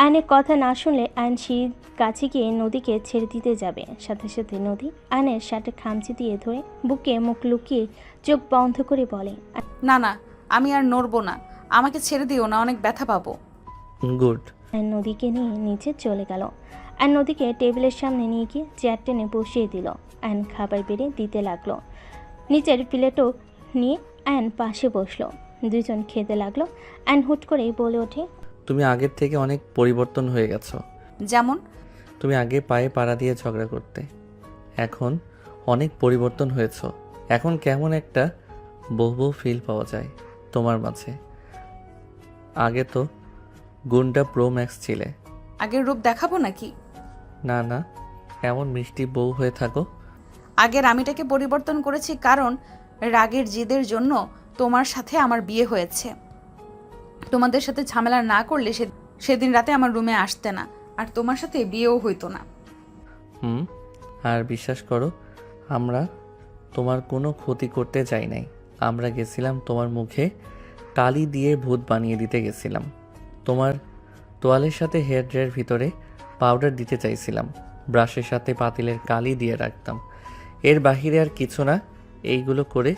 আয়নের কথা না শুনলে আয়ন সিঁড়ির কাছে গিয়ে নদীকে ছেড়ে দিতে যাবে। সাথে সাথে নদী আয়নের শার্টে খামচি দিয়ে ধরে বুকে মুখ লুকিয়ে চোখ বন্ধ করে বলে। না না, আমি আর নড়বো না, আমাকে ছেড়ে দিও না, অনেক ব্যথা পাবো। গুড। আয়ন নদীকে নিয়ে নিচে চলে গেল। আয়ন নদীকে টেবিলের সামনে নিয়ে গিয়ে চেয়ার টেনে বসিয়ে দিল। আয়ন খাবার বেড়ে দিতে লাগলো। নিচের প্লেটও নিয়ে আয়ন পাশে বসলো। দুজন খেতে লাগলো। আয়ন হুট করেই বলে ওঠে। তুমি আগের থেকে অনেক পরিবর্তন হয়ে গেছো। যেমন? তুমি আগে পায়ে পাড়া দিয়ে ঝগড়া করতে, এখন অনেক পরিবর্তন হয়েছ। এখন কেমন একটা বউ ফিল পাওয়া যায় তোমার মাঝে। আগে তো গুন্ডা প্রো ম্যাক্স ছিলে। আগের রূপ দেখাবো নাকি? না না, এমন মিষ্টি বউ হয়ে থাকো। আগের আমিটাকে পরিবর্তন করেছি, কারণ রাগের জিদের জন্য তোমার সাথে আমার বিয়ে হয়েছে। তোমাদের সাথে ঝামেলা না করলে সেদিন রাতে আমার রুমে আসতে না, আর তোমার সাথে বিয়েও হইতো না। আর বিশ্বাস করো, আমরা তোমার কোনো ক্ষতি করতে যাই নাই। আমরা গেছিলাম তোমার মুখে কালি দিয়ে ভূত বানিয়ে দিতে গেছিলাম। তোমার তোয়ালের সাথে হেয়ার ড্রায়ের ভিতরে পাউডার দিতে চাইছিলাম। ব্রাশের সাথে পাতিলের কালি দিয়ে রাখতাম। এর বাহিরে আর কিছু না, এইগুলো করে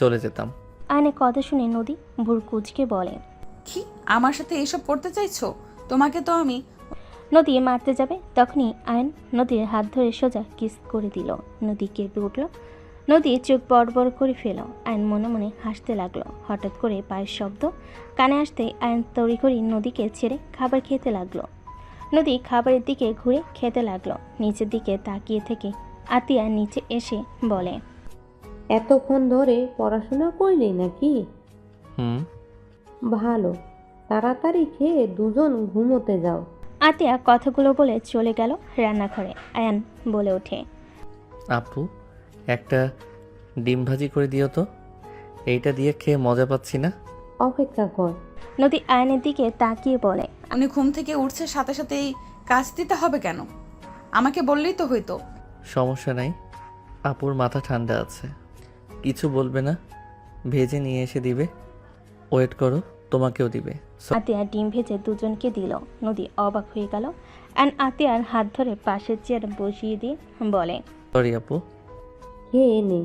চলে যেতাম। আয়নের কথা শুনে নদী ভুর কুচকে বলে। কি, আমার সাথে এইসব করতে চাইছো? তোমাকে তো আমি। নদী মারতে যাবে, তখনই আয়ন নদীর হাত ধরে সোজা কিস করে দিল। নদী কেঁপে উঠল। নদী চোখ বড় বড় করে ফেল। আয়ন মনে মনে হাসতে লাগলো। হঠাৎ করে পায়ের শব্দ কানে আসতেই আয়ন তড়িঘড়ি নদীকে ছেড়ে খাবার খেতে লাগলো। নদী খাবারের দিকে ঘুরে খেতে লাগলো। নিচের দিকে তাকিয়ে থেকে আতিয়া নিচে এসে বলে। এতক্ষণ ধরে পড়াশোনা করলি নাকি? ভালো, তাড়াতাড়ি খেয়ে দুজন ঘুমোতে যাও। আতিয়া কথাগুলো বলে চলে গেল রান্নাঘরে। আয়ান বলে ওঠে। আপু, একটা ডিম ভাজি করে দিও তো। এইটা দিয়ে খেয়ে মজা পাচ্ছি না। অপেক্ষা কর। নদী আয়নের দিকে তাকিয়ে বলে। উনি ঘুম থেকে উঠছে সাথে সাথেই কাজ দিতে হবে কেন? আমাকে বললেই তো হইতো। সমস্যা নাই, আপুর মাথা ঠান্ডা আছে, কিছু বলবে না। ভেজে নিয়ে এসে দিবে, ওয়েট করো, তোমাকেও দিবে। আতিয়া ডিম ভেজে দুজনকে দিল। নদী অবাক হয়ে গেল। অ্যান আতিয়ার হাত ধরে পাশের চেয়ার বসিয়ে দিয়ে বলে, সরি আপু, খেয়ে নে।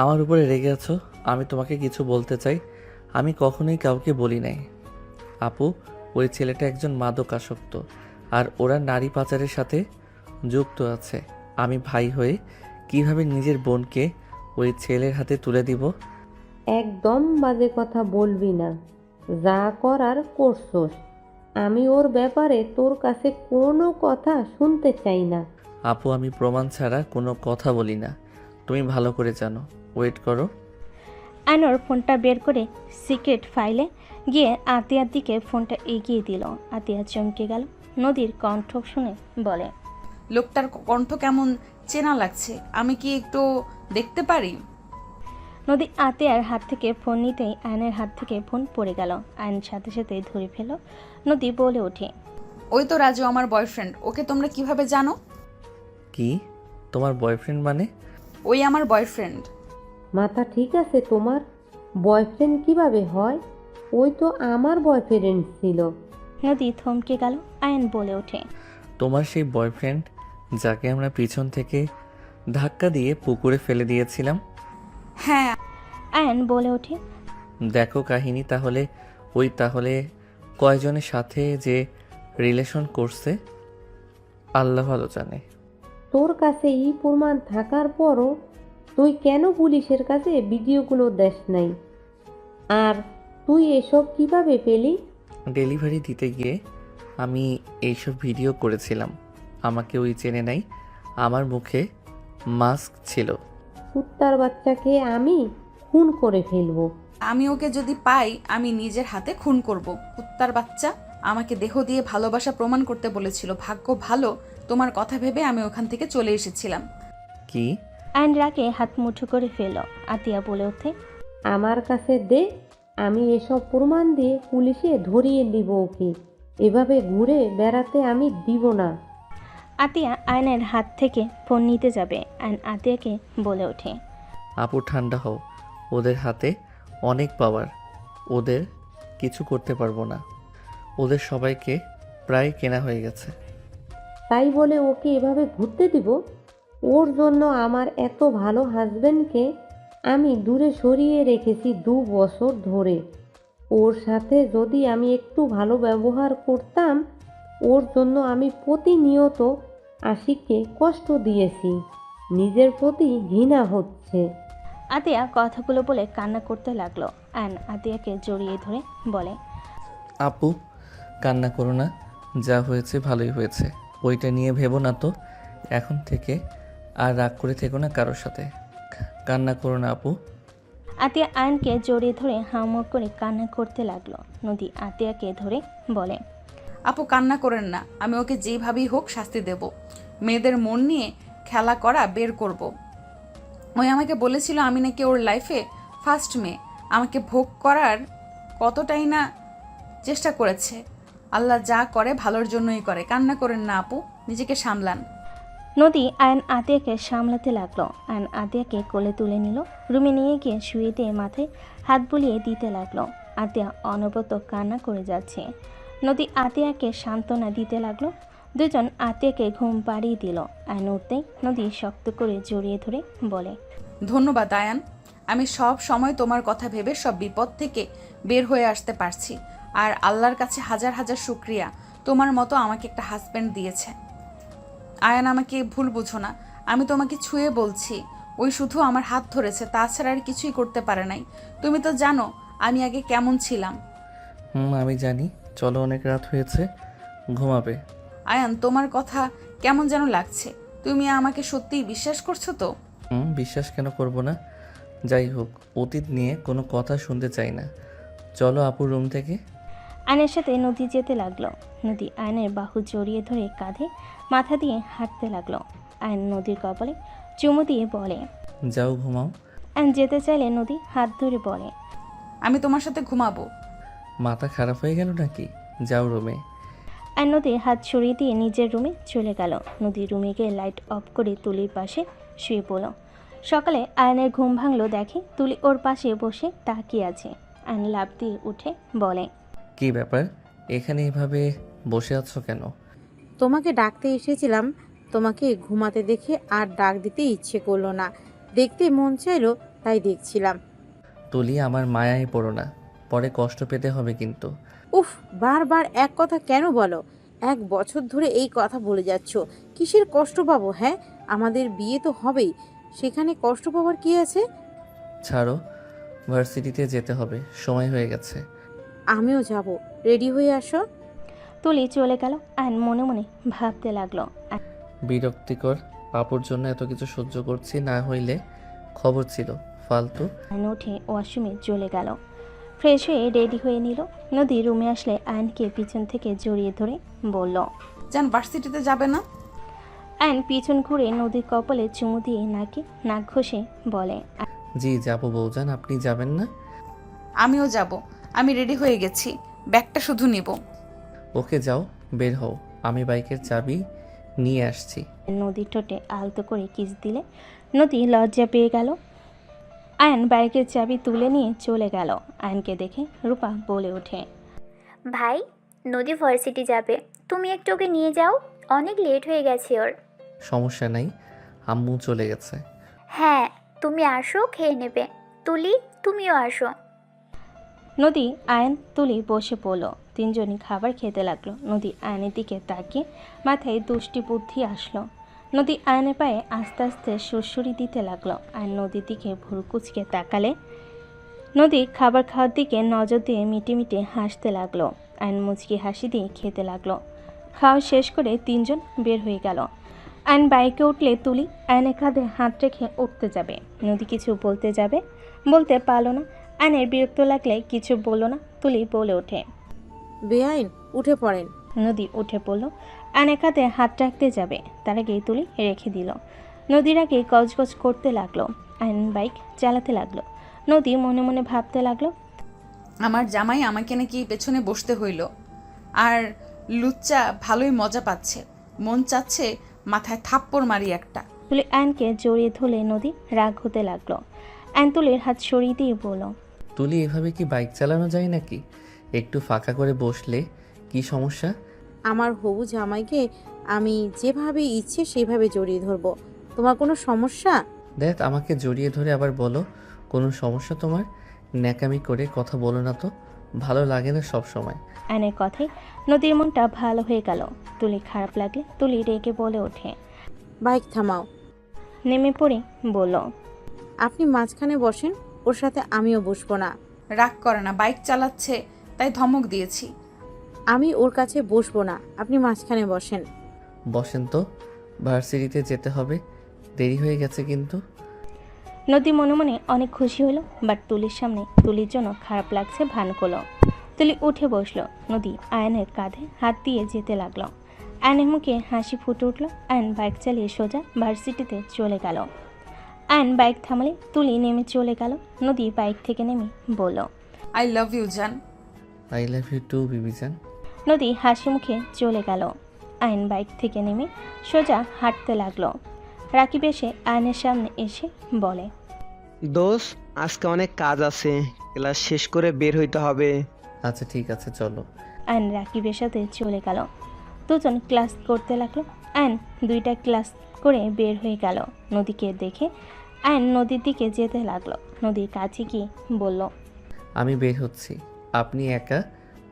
আমার উপরে রেগে আছো? আমি তোমাকে কিছু বলতে চাই, আমি কখনোই কাউকে বলি নাই। আপু, ওই ছেলেটা একজন মাদক আসক্ত, আর ওরা নারী পাচারের সাথে যুক্ত আছে। আমি ভাই হয়ে কিভাবে নিজের বোনকে ওই ছেলের হাতে তুলে দিব? একদম বাজে কথা বলবি না, যা করার করছোস। আমি ওর ব্যাপারে তোর কাছে কোনো কথা শুনতে চাই না। আপু, আমি প্রমাণ ছাড়া কোনো কথা বলি না, তুমি ভালো করে জানো। ওয়েট করো। অ্যানোর ফোনটা বের করে সিক্রেট ফাইলে গিয়ে আতিয়ার দিকে ফোনটা এগিয়ে দিল। আতিয়া চমকে গেল। নদীর কণ্ঠ শুনে বলে, লোকটার কণ্ঠ কেমন চেনা লাগছে, আমি কি একটু দেখতে পারি? নদী আতিয়ার হাত থেকে ফোন নিতেই আয়নের হাত থেকে ফোন পড়ে গেল। আয়ন সাথে সাথে ধরে ফেল। নদী বলে ওঠে, ওই তো রাজু, আমার বয়ফ্রেন্ড। ওকে তোমরা কিভাবে জানো? কি, তোমার বয়ফ্রেন্ড মানে? ওই আমার বয়ফ্রেন্ড। মাথা ঠিক আছে তোমার? বয়ফ্রেন্ড কিভাবে হয়? ওই তো আমার বয়ফ্রেন্ড ছিল। নদী থমকে গেল। আয়ন বলে ওঠে, তোমার সেই বয়ফ্রেন্ড যাকে আমরা পিছন থেকে ধাক্কা দিয়ে পুকুরে ফেলে দিয়েছিলাম? হ্যাঁ। আয়ন বলে ওঠে, দেখো কাহিনী তাহলে। তাহলে কয়জনের সাথে যে রিলেশন করছে আল্লাহ ভালো জানে। তোর কাছে এই প্রমাণ থাকার পরও তুই কেন পুলিশের কাছে ভিডিওগুলো দেস নাই? আর তুই এসব কিভাবে পেলি? ডেলিভারি দিতে গিয়ে আমি এইসব ভিডিও করেছিলাম। আমাকে ওই চেনে নাই, আমার মুখে মাস্ক ছিল। কুত্তার বাচ্চাকে আমি খুন করে ফেলবো। আমি ওকে যদি পাই আমি নিজের হাতে খুন করব। কুত্তার বাচ্চা, আমাকে দেহ দিয়ে ভালোবাসা প্রমাণ করতে বলেছিল। ভাগ্য ভালো, তোমার কথা ভেবে আমি ওখান থেকে চলে এসেছিলাম। কি? আয়ন রাগে হাত মুঠো করে ফেল। আতিয়া বলে ওঠে, আমার কাছে দে, আমি এসব প্রমাণ দিয়ে পুলিশে ধরিয়ে দিব ওকে। এভাবে ঘুরে বেড়াতে আমি দিব না। আতিয়া আয়নের হাত থেকে ফোন নিতে যাবে। আয়ন আতিয়াকে বলে ওঠে, আপু ঠান্ডা হও, ওদের হাতে অনেক পাওয়ার, ওদের কিছু করতে পারবো না। ওদের সবাইকে প্রায় কেনা হয়ে গেছে। তাই বলে ওকে এভাবে ঘুরতে দিব? ওর জন্য আমার এত ভালো হাজবেন্ডকে আমি দূরে সরিয়ে রেখেছি 2 বছর ধরে। ওর সাথে যদি আমি একটু ভালো ব্যবহার করতাম, ওর জন্য আমি প্রতিনিয়ত আশিককে কষ্ট দিয়েছি। নিজের প্রতি ঘৃণা হচ্ছে। আতিয়া কথাগুলো বলে কান্না করতে লাগলো। আয়ন আতিয়াকে জড়িয়ে ধরে বলে, আপু কান্না করো না, যা হয়েছে ভালোই হয়েছে। ওইটা নিয়ে ভেবো না তো। এখন থেকে আর রাগ করে থেকো না কারোর সাথে। কান্না করো না আপু। আতিয়া আয়নকে জড়িয়ে ধরে হাউমাউ করে কান্না করতে লাগলো। নদী আতিয়াকে ধরে বলে, আপু কান্না করেন না, আমি ওকে যেভাবেই হোক শাস্তি দেব। মেয়েদের মন নিয়ে খেলা করা বের করব। ওই আমাকে বলেছিল আমি নাকি ওর লাইফে ফার্স্ট মেয়ে। আমাকে ভোগ করার কতটাই না চেষ্টা করেছে। আল্লাহ যা করে ভালোর জন্যই করে। কান্না করেন না আপু, নিজেকে সামলান। নদী আয়ন আতিয়াকে সামলাতে লাগলো। আয়ন আতিয়াকে কোলে তুলে নিল। রুমে নিয়ে গিয়ে শুয়ে দিয়ে মাথায় হাত বুলিয়ে দিতে লাগলো। আতিয়া অনবরত কান্না করে যাচ্ছে। নদী আতিয়াকে সান্ত্বনা দিতে লাগলো। দুজন আতিয়াকে ঘুম পাড়িয়ে দিল। আয়ন উঠতেই নদী শক্ত করে জড়িয়ে ধরে বলে, ধন্যবাদ আয়ান, আমি সব সময় তোমার কথা ভেবে সব বিপদ থেকে বের হয়ে আসতে পারছি। আর আল্লাহর কাছে হাজার হাজার শুক্রিয়া, তোমার মতো আমাকে একটা হাজব্যান্ড দিয়েছে। আয়ান, আমাকে ভুল বুঝো না, আমি তোমাকে ছুঁয়ে বলছি। ওই শুধু আমার হাত ধরেছে, তাছাড়া আর কিছুই করতে পারে নাই। তুমি তো জানো আমি আগে কেমন ছিলাম। আমি জানি। চলো, অনেক রাত হয়েছে, ঘুমাবে। আয়ান, তোমার কথা কেমন যেন লাগছে। তুমি আমাকে সত্যিই বিশ্বাস করছো তো? বিশ্বাস কেন করব না? যাই হোক, অতীত নিয়ে কোনো কথা শুনতে চাই না। চলো আপুর রুম থেকে। আয়নের সাথে নদী যেতে লাগলো। নদী আয়নের বাহু জড়িয়ে ধরে কাঁধে মাথা দিয়ে হাঁটতে লাগলো। আয়ন নদীর কপালে চুমু দিয়ে বলে, যাও ঘুমাও। অ্যান যেতে চাইলে নদী হাত ধরে বলে, আমি তোমার সাথে ঘুমাবো। মাথা খারাপ হয়ে গেল নাকি? যাও রুমে। অ্যান নদীর হাত সরিয়ে দিয়ে নিজের রুমে চলে গেল। নদী রুমে গিয়ে লাইট অফ করে তুলির পাশে শুয়ে পড়ল। সকালে আয়নের ঘুম ভাঙলো, দেখে তুলি ওর পাশে বসে তাকিয়ে আছে। আয়ন লাফ দিয়ে উঠে বলে, কি ব্যাপার, এখানে এভাবে বসে আছো কেন? তোমাকে ডাকতে এসেছিলাম, তোমাকে ঘুমাতে দেখে আর ডাক দিতে ইচ্ছে করলো না, দেখতে মন চাইলো তাই দেখছিলাম। তুলি, আমার মায়ায় পড়ো না, পরে কষ্ট পেতে হবে কিন্তু। উফ, বারবার এক কথা কেন বলো? 1 বছর ধরে এই কথা বলে যাচ্ছ, কিসের কষ্ট পাবো? হ্যাঁ, আমাদের বিয়ে তো হবেই, সেখানে কষ্ট পাওয়ার কি আছে? ছাড়ো, ভার্সিটিতে যেতে হবে, সময় হয়ে গেছে। আমিও যাব, রেডি হয়ে আসো। তুলি চলে গেল। আয়ন মনে মনে ভাবতে লাগলো, বিরক্তিকর, আপুর জন্য এত কিছু সহ্য করছি, না হইলে খবর ছিল, ফালতু। আয়ন উঠে ওয়াশরুমে চলে গেল। ফ্রেশ হয়ে রেডি হয়ে নিল। নদী রুমে আসলে আয়নকে পিছন থেকে জড়িয়ে ধরে বলল, জান ভার্সিটিতে যাবে না? আয়ন পিছন ঘুরে নদীর কপালে চুমু দিয়ে নাক ঘষে বলে, জি যাবো বউজান, আপনি যাবেন না? আমিও যাব, আমি রেডি হয়ে গেছি, ব্যাগটা শুধু নিব। ওকে যাও, বের হও, আমি বাইকের চাবি নিয়ে আসছি। নদীর ঠোঁটে আলতো করে কিস দিলে নদী লজ্জা পেয়ে গেল। আয়ন বাইকের চাবি তুলে নিয়ে চলে গেল। আয়নকে দেখে রূপা বলে ওঠে, ভাই, নদী ভার্সিটি যাবে, তুমি একটু ওকে নিয়ে যাও, অনেক লেট হয়ে গেছে ওর। সমস্যা নাই, আম্মু চলে গেছে। হ্যাঁ, তুমি আসো, খেয়ে নেবে। তুলি, তুমিও আসো। নদী, আয়ন, তুলি বসে পড়ল। তিনজনই খাবার খেতে লাগলো। নদী আয়নের দিকে তাকিয়ে মাথায় দুষ্টি বুদ্ধি আসলো। নদী আয়নের পায়ে আস্তে আস্তে সুরসুরি দিতে লাগলো। আয়ন নদীর দিকে ভুরু কুচকে তাকালে নদী খাবার খাওয়ার দিকে নজর দিয়ে মিটে মিটে হাসতে লাগলো। আয়ন মুচকি হাসি দিয়ে খেতে লাগলো। খাওয়া শেষ করে তিনজন বের হয়ে গেল। আয়ন বাইকে উঠলে তুলি আয়নের কাঁধে হাত রেখে উঠতে যাবে। নদী কিছু বলতে যাবে, বলতে পারলো না। আয়নের বিরক্ত লাগলে কিছু বলল না। তুলি বলে ওঠে, বেআইন, উঠে পড়েন। নদী উঠে পড়ল। আয়নের কাঁধে হাত রাখতে যাবে, তার আগেই তুলি রেখে দিল। নদীর আগে গজগজ করতে লাগলো। আয়ন বাইক চালাতে লাগলো। নদী মনে মনে ভাবতে লাগলো, আমার জামাই আমাকে নাকি পেছনে বসতে হইল, আর লুচ্চা ভালোই মজা পাচ্ছে, মন চাচ্ছে মাথায় থাপ্পড় মারি একটা। তুলি আয়নকে জড়িয়ে ধরলে নদী রাগ হতে লাগলো। আয়ন তুলির হাত সরিয়ে দিয়ে বলল, তুলি, এভাবে কি বাইক চালানো যায় নাকি? একটু ফাঁকা করে বসলে কি সমস্যা? আমার হবু জামাইকে আমি যেভাবে ইচ্ছে সেভাবে জড়িয়ে ধরবো, তোমার কোনো সমস্যা? দেখ, আমাকে জড়িয়ে ধরে আবার বলো কোনো সমস্যা তোমার? ন্যাকামি করে কথা বলো না তো, ভালো লাগে না সব সময়। আয়নের কথায় নদীর মনটা ভালো হয়ে গেল। তুলি খারাপ লাগলে তুলি রেগে বলে ওঠে, বাইক থামাও। নেমে পড়ে বলল, আপনি মাঝখানে বসেন, ওর সাথে আমিও বসবো না। রাগ করে না, বাইক চালাচ্ছে তাই ধমক দিয়েছি। আমি ওর কাছে বসবো না, আপনি মাঝখানে বসেন। বসেন তো, ভার্সিটিতে যেতে হবে, দেরি হয়ে গেছে কিন্তু। নদী মনে মনে অনেক খুশি হলো, বাট তুলির সামনে তুলির জন্য খারাপ লাগছে ভান করলো। তুলি উঠে বসলো। নদী আয়নের কাঁধে হাত দিয়ে যেতে লাগলো। আয়নের মুখে হাসি ফুটে উঠলো। আয়ন বাইক চালিয়ে সোজা ভার্সিটিতে চলে গেল। আয়ন বাইক থামালে তুলি নেমে চলে গেল। নদী বাইক থেকে নেমে বলল, আই লাভ ইউ জান। আই লাভ ইউ টু বিবিজান। নদী হাসি মুখে চলে গেল। আয়ন বাইক থেকে নেমে সোজা হাঁটতে লাগলো। রাকিব এসে আয়নের সামনে এসে বলে, দোষ, আজকে অনেক কাজ আছে, ক্লাস শেষ করে বের হইতে হবে। আচ্ছা ঠিক আছে, চলো। আয়ন রাকিবের সাথে চলে গেল। দুজন ক্লাস করতে লাগলো। আয়ন 2টা ক্লাস করে বের হয়ে গেল। নদীকে দেখে আয়ন নদীর দিকে যেতে লাগলো। নদীর কাছে গিয়ে বলল, আমি বের হচ্ছি, আপনি একা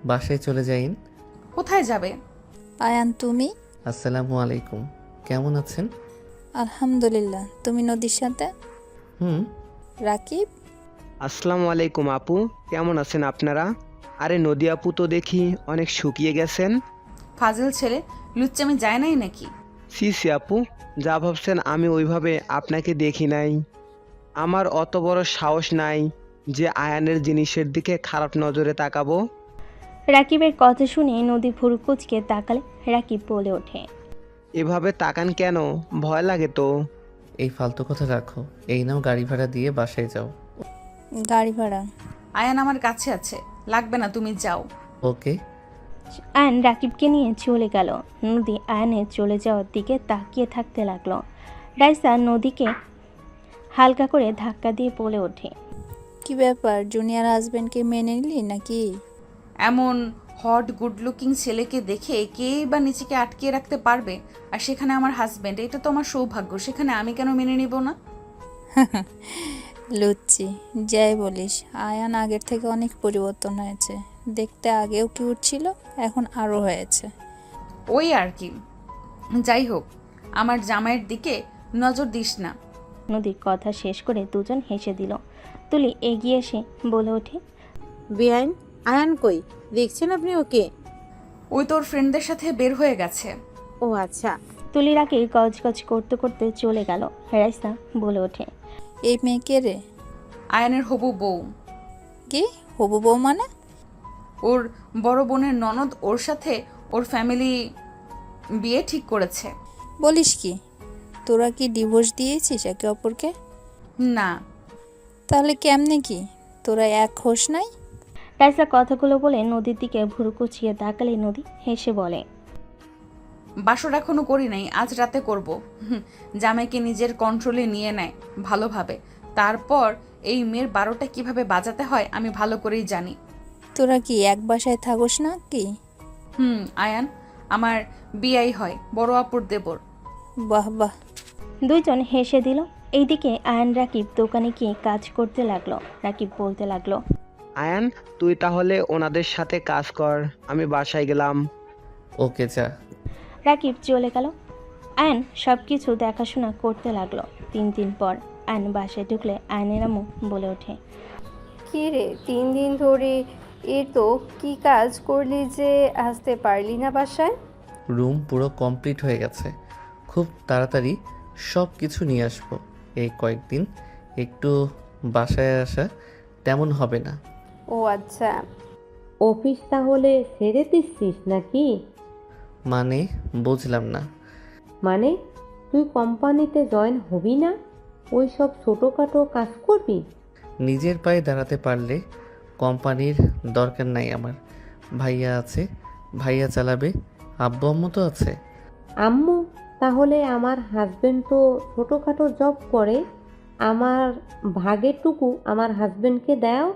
বাসায় চলে যাইন। কোথায় যাবে? আয়ান, তুমি? আসসালামু আলাইকুম, কেমন আছেন? আলহামদুলিল্লাহ। তুমি নদীর সাথে? হুম। রাকিব? আসসালামু আলাইকুম আপু, কেমন আছেন আপনারা? আরে নদী আপু তো দেখি অনেক শুকিয়ে গেছেন। ফাজিল ছেলে, লুচ্চামি যায় নাই নাকি? সি সি আপু, যা ভাবছেন আমি ওইভাবে আপনাকে দেখি নাই। আমার অত বড় সাহস নাই যে আয়ানের জিনিসের দিকে খারাপ নজরে তাকাবো। রাকিবের কথা শুনে নদী ভুরু কুচকে তাকালে। রাকিব বলে ওঠে, এভাবে তাকান কেন? ভয় লাগে তো। এই ফালতু কথা রাখো, এই নাও গাড়ি ভাড়া দিয়ে বাসায় যাও। গাড়ি ভাড়া? আয়ান আমার কাছে আছে, লাগবে না, তুমি যাও। ওকে। আয়ন রাকিবকে নিয়ে চলে গেল। নদী আয়নের চলে যাওয়ার দিকে তাকিয়ে থাকতে লাগলো। রাইসা নদীকে হালকা করে ধাক্কা দিয়ে বলে ওঠে, কি ব্যাপার, জুনিয়র হাজবেন্ডকে মেনে নিলি নাকি? এমন হট গুড লুকিং ছেলেকে দেখে কেই বা নিজেকে আটকে রাখতে পারবে? আর সেখানে আমার হাজবেন্ড, এটা তো আমার সৌভাগ্য, সেখানে আমি কেন মেনে নিব না? লুচ্ছি, যাই বলিস, আয়ান আগের থেকে অনেক পরিবর্তন হয়েছে। দেখতে আগেও কিউট ছিল, এখন আরও হয়েছে। ওই আর কি। যাই হোক, আমার জামাইয়ের দিকে নজর দিস না। নদীর কথা শেষ করে দুজন হেসে দিল। তুলি এগিয়ে এসে বলে ওঠে, বেআইন, আয়ান কই? দেখছেন আপনি ওকে? ওই তোর ফ্রেন্ডদের সাথে বের হয়ে গেছে। ও আচ্ছা। তুলির আগে গজগজ করতে করতে চলে গেল। রাইসা বলে ওঠে, এই মেয়ে কে রে? আয়ানের হবু বউ। কি হবু বউ মানে? ওর বড় বোনের ননদ, ওর সাথে ওর ফ্যামিলি বিয়ে ঠিক করেছে। বলিস কি, তোরা কি ডিভোর্স দিয়েছিস একে অপরকে? না। তাহলে কেমনে কি, তোরা এক হোস নাই? রাইসা কথাগুলো বলে নদীর দিকে ভুরু কুচিয়ে তাকালে নদী হেসে বলে, বাসর এখনো করি নাই, আজ রাতে করব। জামাইকে নিজের কন্ট্রোলে নিয়ে নেয় ভালোভাবে, তারপর এই মেয়ের 12টা কিভাবে বাজাতে হয় আমি ভালো করেই জানি। তোরা কি এক বাসায় থাকোস না কি? আয়ান আমার বিয়াই হয়, বড় আপুর দেবর। বাহ বাহ। দুইজন হেসে দিল। এইদিকে আয়ন রাকিব দোকানে গিয়ে কাজ করতে লাগলো। রাকিব বলতে লাগলো, আয়ান, তুই তাহলে ওনাদের সাথে কাজ কর, আমি বাসায় গেলাম। ওকে যা। রাকিব চলে গেল। আয়ন সব কিছু দেখাশোনা করতে লাগলো। 3 দিন পর আয়ন বাসায় ঢুকলে আয়নের আম্মু বলে ওঠে, কি রে, 3 দিন ধরে এ তো কি কাজ করলি যে আসতে পারলি না বাসায়? রুম পুরো কমপ্লিট হয়ে গেছে, খুব তাড়াতাড়ি সব কিছু নিয়ে আসবো। এই কয়েকদিন একটু বাসায় আসা তেমন হবে না। ও আচ্ছা। অফিস তাহলে ছেড়ে দিচ্ছিস নাকি? মানে বুঝলাম না। মানে তুই কোম্পানিতে জয়েন হবি না, ওই সব ছোটোখাটো কাজ করবি? নিজের পায়ে দাঁড়াতে পারলে কোম্পানির দরকার নাই আমার। ভাইয়া আছে, ভাইয়া চালাবে, আব্বু আম্মু তো আছে। আম্মু? তাহলে আমার হাজবেন্ড তো ছোটোখাটো জব করে, আমার ভাগেরটুকু আমার হাজবেন্ডকে দাও।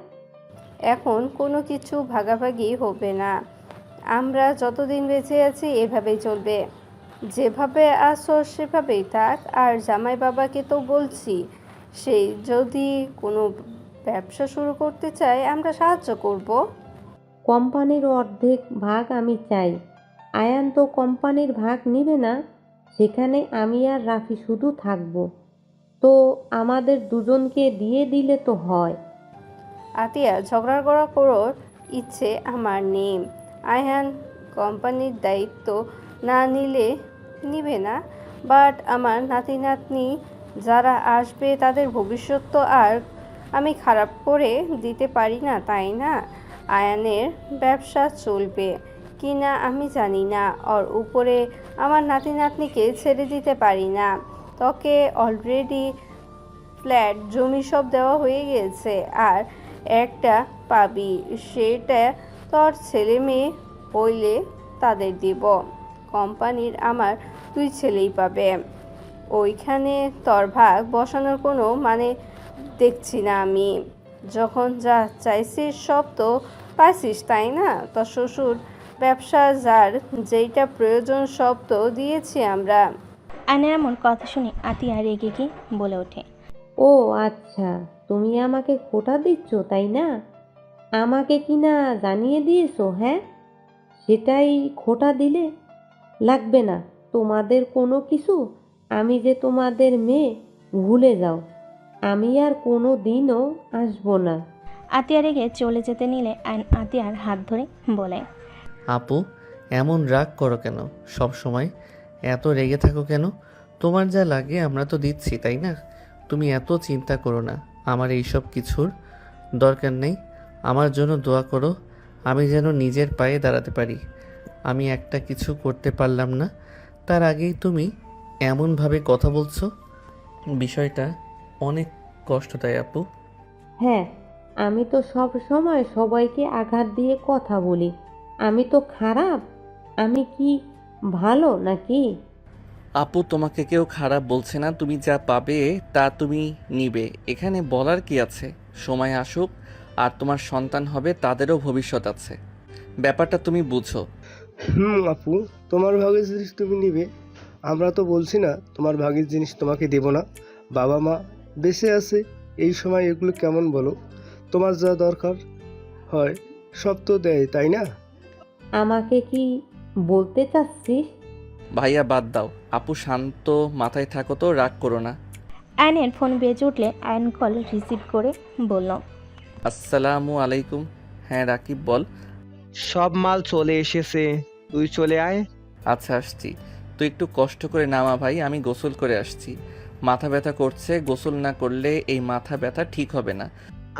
এখন কোনো কিছু ভাগাভাগি হবে না, আমরা যতদিন বেঁচে আছি এভাবেই চলবে। যেভাবে আসো সেভাবেই থাক। আর জামাই বাবাকে তো বলছি, সেই যদি কোনো ব্যবসা শুরু করতে চায় আমরা সাহায্য করব। কোম্পানির অর্ধেক ভাগ আমি চাই। আয়ান তো কোম্পানির ভাগ নিবে না, সেখানে আমি আর রাফি শুধু থাকবো। তো আমাদের দুজনকে দিয়ে দিলে তো হয়। আতিয়া, ঝগড়া করার ইচ্ছে আমার নেই। আয়ান কোম্পানির দায়িত্ব না নিবে না, বাট আমার নাতি নাতনি যারা আসবে তাদের ভবিষ্যৎ তো আর আমি খারাপ করে দিতে পারি না, তাই না? আয়ানের ব্যবসা চলবে কি না আমি জানি না, ওর উপরে আমার নাতি নাতনিকে ছেড়ে দিতে পারি না। তোকে অলরেডি ফ্ল্যাট জমি সব দেওয়া হয়ে গেছে, আর একটা পাবি, সেটা তোর ছেলে মেয়ে হইলে তাদের দিব। কোম্পানির আমার 2 ছেলেই পাবে, ওইখানে তোর ভাগ বসানোর কোনো মানে দেখছি না আমি। যখন যা চাইছিস সব তো পাইছিস, তাই না? তোর শ্বশুর ব্যবসা, যার যেইটা প্রয়োজন সব তো দিয়েছি আমরা। আয়নের এমন কথা শুনে আতিয়া রেগে গিয়ে বলে ওঠে, ও আচ্ছা, তুমি আমাকে খোটা দিচ্ছ তাই না? আমাকে কি না জানিয়ে দিয়েছো? হ্যাঁ, সেটাই খোটা দিলে? লাগবে না তোমাদের কোনো কিছু। আমি যে তোমাদের মেয়ে, ভুলে যাও। আমি আর কোনো দিনও আসবো না। আতিয়া রেগে চলে যেতে নিলে আয়ন আতিয়ার হাত ধরে বলে, আপু, এমন রাগ করো কেন? সব সময় এত রেগে থাকো কেন? তোমার যা লাগে আমরা তো দিচ্ছি, তাই না? তুমি এত চিন্তা করো না, আমার এইসব কিছুর দরকার নেই। আমার জন্য দোয়া করো, আমি যেন নিজের পায়ে দাঁড়াতে পারি। আমি একটা কিছু করতে পারলাম না, তার আগেই তুমি এমনভাবে কথা বলছো। বিষয়টা অনেক কষ্ট দেয় আপু। হ্যাঁ, আমি তো সব সময় সবাইকে আঘাত দিয়ে কথা বলি। আমি তো খারাপ? আমি কি ভালো নাকি? আপু তোমাকে কেউ খারাপ বলছে না, তুমি যা পাবে তা তুমি নিবে, এখানে বলার কি আছে? সময় আসুক, আর তোমার সন্তান হবে, তাদেরও ভবিষ্যৎ আছে, ব্যাপারটা তুমি বুঝো। আপু, তোমার ভাগের জিনিস তুমি নিবে, আমরা তো বলছি না তোমার ভাগের জিনিস তোমাকে দেব না। বাবা মা বেঁচে আছে এই সময়, এগুলো কেমন বলো? তোমার যা দরকার হয় সব তো দেয়, তাই না? আমাকে কি বলতে চাচ্ছিস? ভাইয়া বাদ দাও, আপু শান্ত মাথায় থাকো তো, রাগ করো না। আয়নের ফোন বেজে উঠলে আয়ন কল রিসিভ করে বলল, আসসালামু আলাইকুম। হ্যাঁ রাকিব বল। সব মাল চলে এসেছে, তুই চলে আয়। আচ্ছা আসছি, তুই একটু কষ্ট করে নামা ভাই, আমি গোসল করে আসছি। মাথা ব্যথা করছে, গোসল না করলে এই মাথা ব্যথা ঠিক হবে না।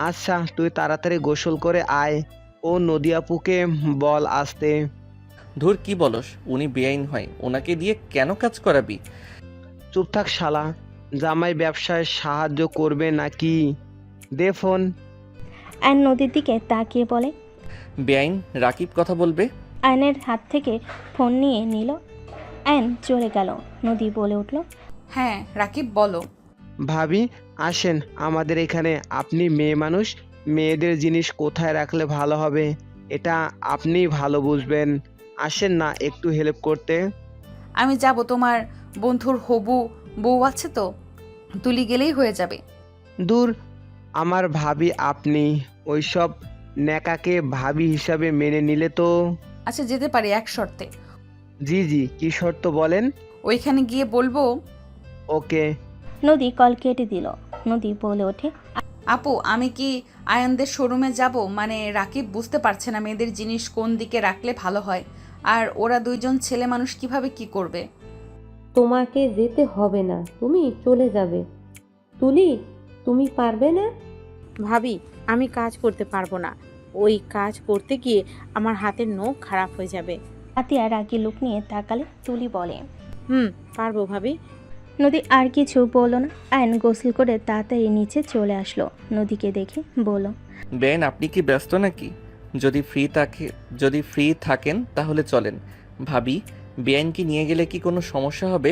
আচ্ছা তুই তাড়াতাড়ি গোসল করে আয়। ও নদী আপুকে বল আসতে। ধুর কি বলস, উনি বেআইন হয়, ওনাকে দিয়ে কেন কাজ করাবি? চুপ থাক শালা, জামাই ব্যবসায় সাহায্য করবে নাকি? দে ফোন। আয়ন নদীর দিকে তাকিয়ে বলে। বেআইন রাকিব কথা বলবে। আয়নের হাত থেকে ফোন নিয়ে নিল। আয়ন চলে গেল। নদী বলে উঠল, হ্যাঁ রাকিব বলো। ভাবি আসেন আমাদের এখানে, আপনি মেয়ে মানুষ, মেয়েদের জিনিস কোথায় রাখলে ভালো হবে এটা আপনিই ভালো বুঝবেন। আসেন না একটু হেল্প করতে। আমি যাব, তোমার বন্ধুর হবু বউ আছে তো, তুলি গেলেই হয়ে যাবে। দূর, আমার ভাবি আপনি ওইসব ন্যাকাকে ভাবি হিসাবে মেনে নিলে তো। আচ্ছা যেতে পারি এক শর্তে। জি জি, কি শর্ত বলেন? ওইখানে গিয়ে বলবো। ওকে। নদী কল কেটে দিল। নদী বলে ওঠে, আপু আমি কি আয়ানদের শোরুমে যাব? মানে রাকিব বুঝতে পারছে না মেয়েদের জিনিস কোন দিকে রাখলে ভালো হয়, আর ওরা দুইজন ছেলে মানুষ কিভাবে কি করবে। তোমাকে যেতে হবে না, তুমি চলে যাবে। তুলি, তুমি পারবে না? ভাবি, আমি কাজ করতে পারবো না। ওই কাজ করতে গিয়ে আমার হাতের নখ খারাপ হয়ে যাবে। আতিয়া রাগি লুক নিয়ে তাকালে তুলি বলে, পারবো ভাবি। নদী আর কিছু বলল না। আয়ন গোসল করে তাড়াতাড়ি নিচে চলে আসলো। নদীকে দেখে বলল, বেআইন আপনি কি ব্যস্ত নাকি? যদি ফ্রি থাকেন তাহলে চলেন। ভাবি, বেআইনকে নিয়ে গেলে কি কোনো সমস্যা হবে?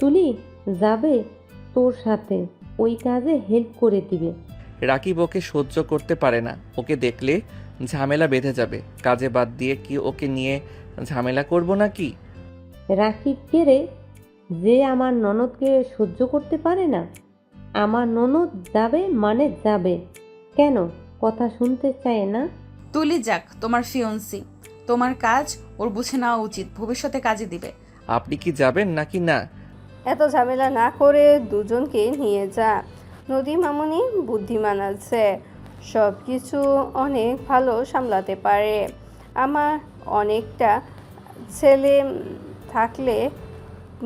তুলি যাবে তোর সাথে, ওই কাজে হেল্প করে দিবে। রাকিব ওকে সহ্য করতে পারে না, ওকে দেখলে ঝামেলা বেঁধে যাবে। কাজে বাদ দিয়ে কি ওকে নিয়ে ঝামেলা করব নাকি? রাকিব কে রে, যে আমার ননদকে সহ্য করতে পারে না? আমার ননদ যাবে মানে যাবে। কেন কথা শুনতে চায় না? তুলি যাক, তোমার ফিয়ন্সি, তোমার কাজ ওর বুঝে নেওয়া উচিত, ভবিষ্যতে কাজে দিবে। আপনি কি যাবেন নাকি না? এত ঝামেলা না করে দুজনকে নিয়ে যা। নদী মামুনি বুদ্ধিমান আছে, সব কিছু অনেক ভালো সামলাতে পারে। আমার অনেকটা ছেলে থাকলে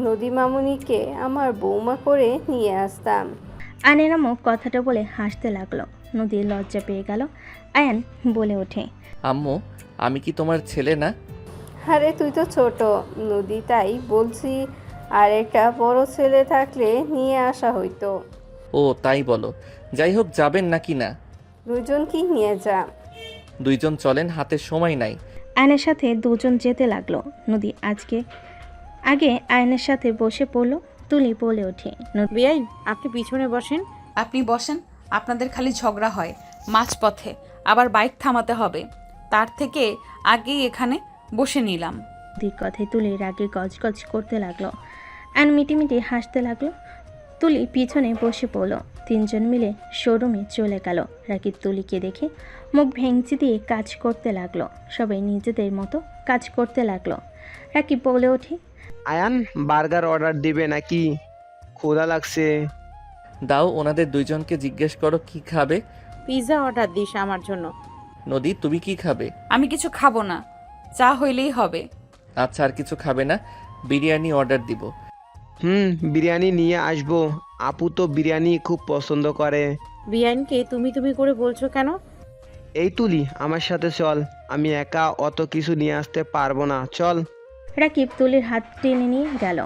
নদী মামুনিকে আমার বৌমা করে নিয়ে আসতাম। আয়নের আম্মু কথাটা বলে হাসতে লাগলো। নদী লজ্জা পেয়ে গেল। আয়ন বলে ওঠে, আম্মু, আমি কি তোমার ছেলে না? আরে তুই তো ছোট নদী, তাই বলছি, আর একটা বড় ছেলে থাকলে নিয়ে আসা হইতো। ও তাই বলো। যাই হোক, যাবেন নাকি না? দুজনকেই নিয়ে যা। দুইজন চলেন, হাতে সময় নাই। আয়নের সাথে দুজন যেতে লাগলো। নদী আগে আয়নের সাথে বসে পড়লো। তুলি বলে ওঠে, বেআইন, আপনি পিছনে বসেন। আপনি বসেন, আপনাদের খালি ঝগড়া হয় মাঝপথে, আবার বাইক থামাতে হবে, তার থেকে আগেই এখানে বসে নিলাম। নদীর কথায় তুলি রাগে গজগজ করতে লাগলো। আয়ন মিটিমিটি হাসতে লাগলো। তুলি পিছনে বসে পড়লো। তিনজন মিলে শোরুমে চলে গেল। রাকিব তুলিকে দেখে মুখ ভেঙচি দিয়ে কাজ করতে লাগলো। সবাই নিজেদের মতো কাজ করতে লাগলো। রাকিব বলে ওঠে, আয়ান বার্গার অর্ডার দিবে নাকি? ক্ষুধা লাগছে। দাও, ওনাদের দুইজনকে জিজ্ঞেস করো কি খাবে। পিৎজা অর্ডার দিস আমার জন্য। নদী, তুমি কি খাবে? আমি কিছু খাবো না, চা হইলেই হবে। আচ্ছা, আর কিছু খাবে না? বিরিয়ানি অর্ডার দিব। বিরিয়ানি নিয়ে আসবো। আপু তো বিরিয়ানি খুব পছন্দ করে। বেআইনকে তুমি তুমি করে বলছো কেন? এই তুলি আমার সাথে চল, আমি একা অত কিছু নিয়ে আসতে পারবো না, চল। রাকিব তুলির হাত টেনে নিয়ে গেল।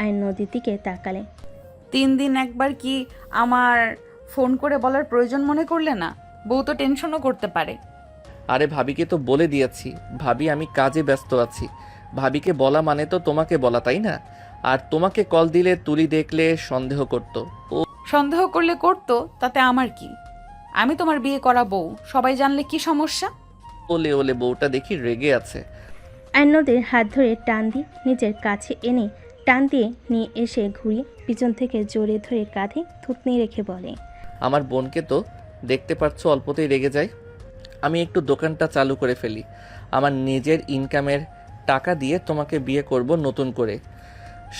আয়ন নদীর দিকে তাকালে। 3 দিন একবার কি আমার ফোন করে বলার প্রয়োজন মনে করলে না? বউ তো টেনশনও করতে পারে। আরে ভাবিকে তো বলে দিয়েছি, ভাবি আমি কাজে ব্যস্ত আছি। ভাবিকে বলা মানে তো তোমাকে বলা, তাই না? আর তোমাকে কল দিলে তুলি দেখলে সন্দেহ করতো। ও সন্দেহ করলে করতো, তাতে আমার কি? আমি তোমার বিয়ে করা বউ, সবাই জানলে কি সমস্যা? ওলে ওলে বউটা দেখি রেগে আছে। আয়ন নদীর হাত ধরে টান দিয়ে নিজের কাছে এনে টান দিয়ে নিয়ে এসে ঘুরিয়ে পিছন থেকে জড়িয়ে ধরে কাঁধে থুতনি রেখে বলে, আমার বোনকে তো দেখতে পাচ্ছ অল্পতেই রেগে যায়। আমি একটু দোকানটা চালু করে ফেলি, আমার নিজের ইনকামের টাকা দিয়ে তোমাকে বিয়ে করব নতুন করে।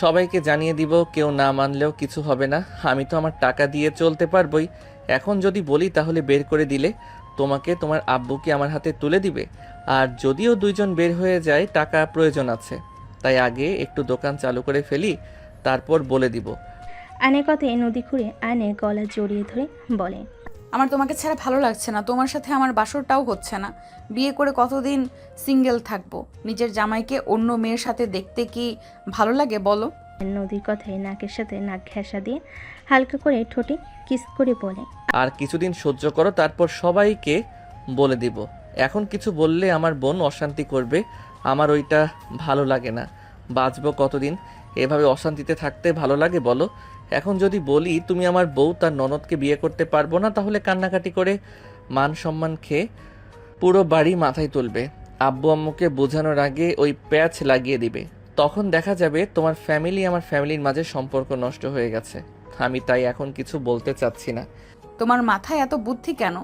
সবাইকে জানিয়ে দিব, কেউ না মানলেও কিছু হবে না। আমি তো আমার টাকা দিয়ে চলতে পারবই। এখন যদি বলি তাহলে বের করে দিলে তোমাকে তোমার আব্বুকে আমার হাতে তুলে দিবে। আর যদিও দুইজন বের হয়ে যায়, টাকা প্রয়োজন আছে, তাই আগে একটু দোকান চালু করে ফেলি, তারপর বলে দিব। আয়নের কথায় নদী ঘুরে আয়নের গলা জড়িয়ে ধরে বলে, আমার তোমাকে ছাড়া ভালো লাগছে না, তোমার সাথে আমার বাসরটাও হচ্ছে না। বিয়ে করে কতদিন সিঙ্গেল থাকবো? নিজের জামাইকে অন্য মেয়ের সাথে দেখতে কি ভালো লাগে বলো? নদীর কথায় নাকের সাথে নাক ঘেঁষা দিয়ে হালকা করে ঠোঁটে কিস করে বলে, আর কিছুদিন সহ্য করো, তারপর সবাইকে বলে দিব। এখন কিছু বললে আমার বোন অশান্তি করবে, আমার ওইটা ভালো লাগে না। বাঁচবো কতদিন এভাবে অশান্তিতে থাকতে? ভালো লাগে বলো? এখন যদি বলি তুমি আমার বউ, তার ননদকে বিয়ে করতে পারবো না, তাহলে কান্নাকাটি করে মান সম্মান খেয়ে পুরো বাড়ি মাথায় তুলবে। আব্বু আম্মুকে বোঝানোর আগে ওই প্যাচ লাগিয়ে দিবে। তখন দেখা যাবে তোমার ফ্যামিলি আমার ফ্যামিলির মাঝে সম্পর্ক নষ্ট হয়ে গেছে। আমি তাই এখন কিছু বলতে চাচ্ছি না। তোমার মাথায় এত বুদ্ধি কেন?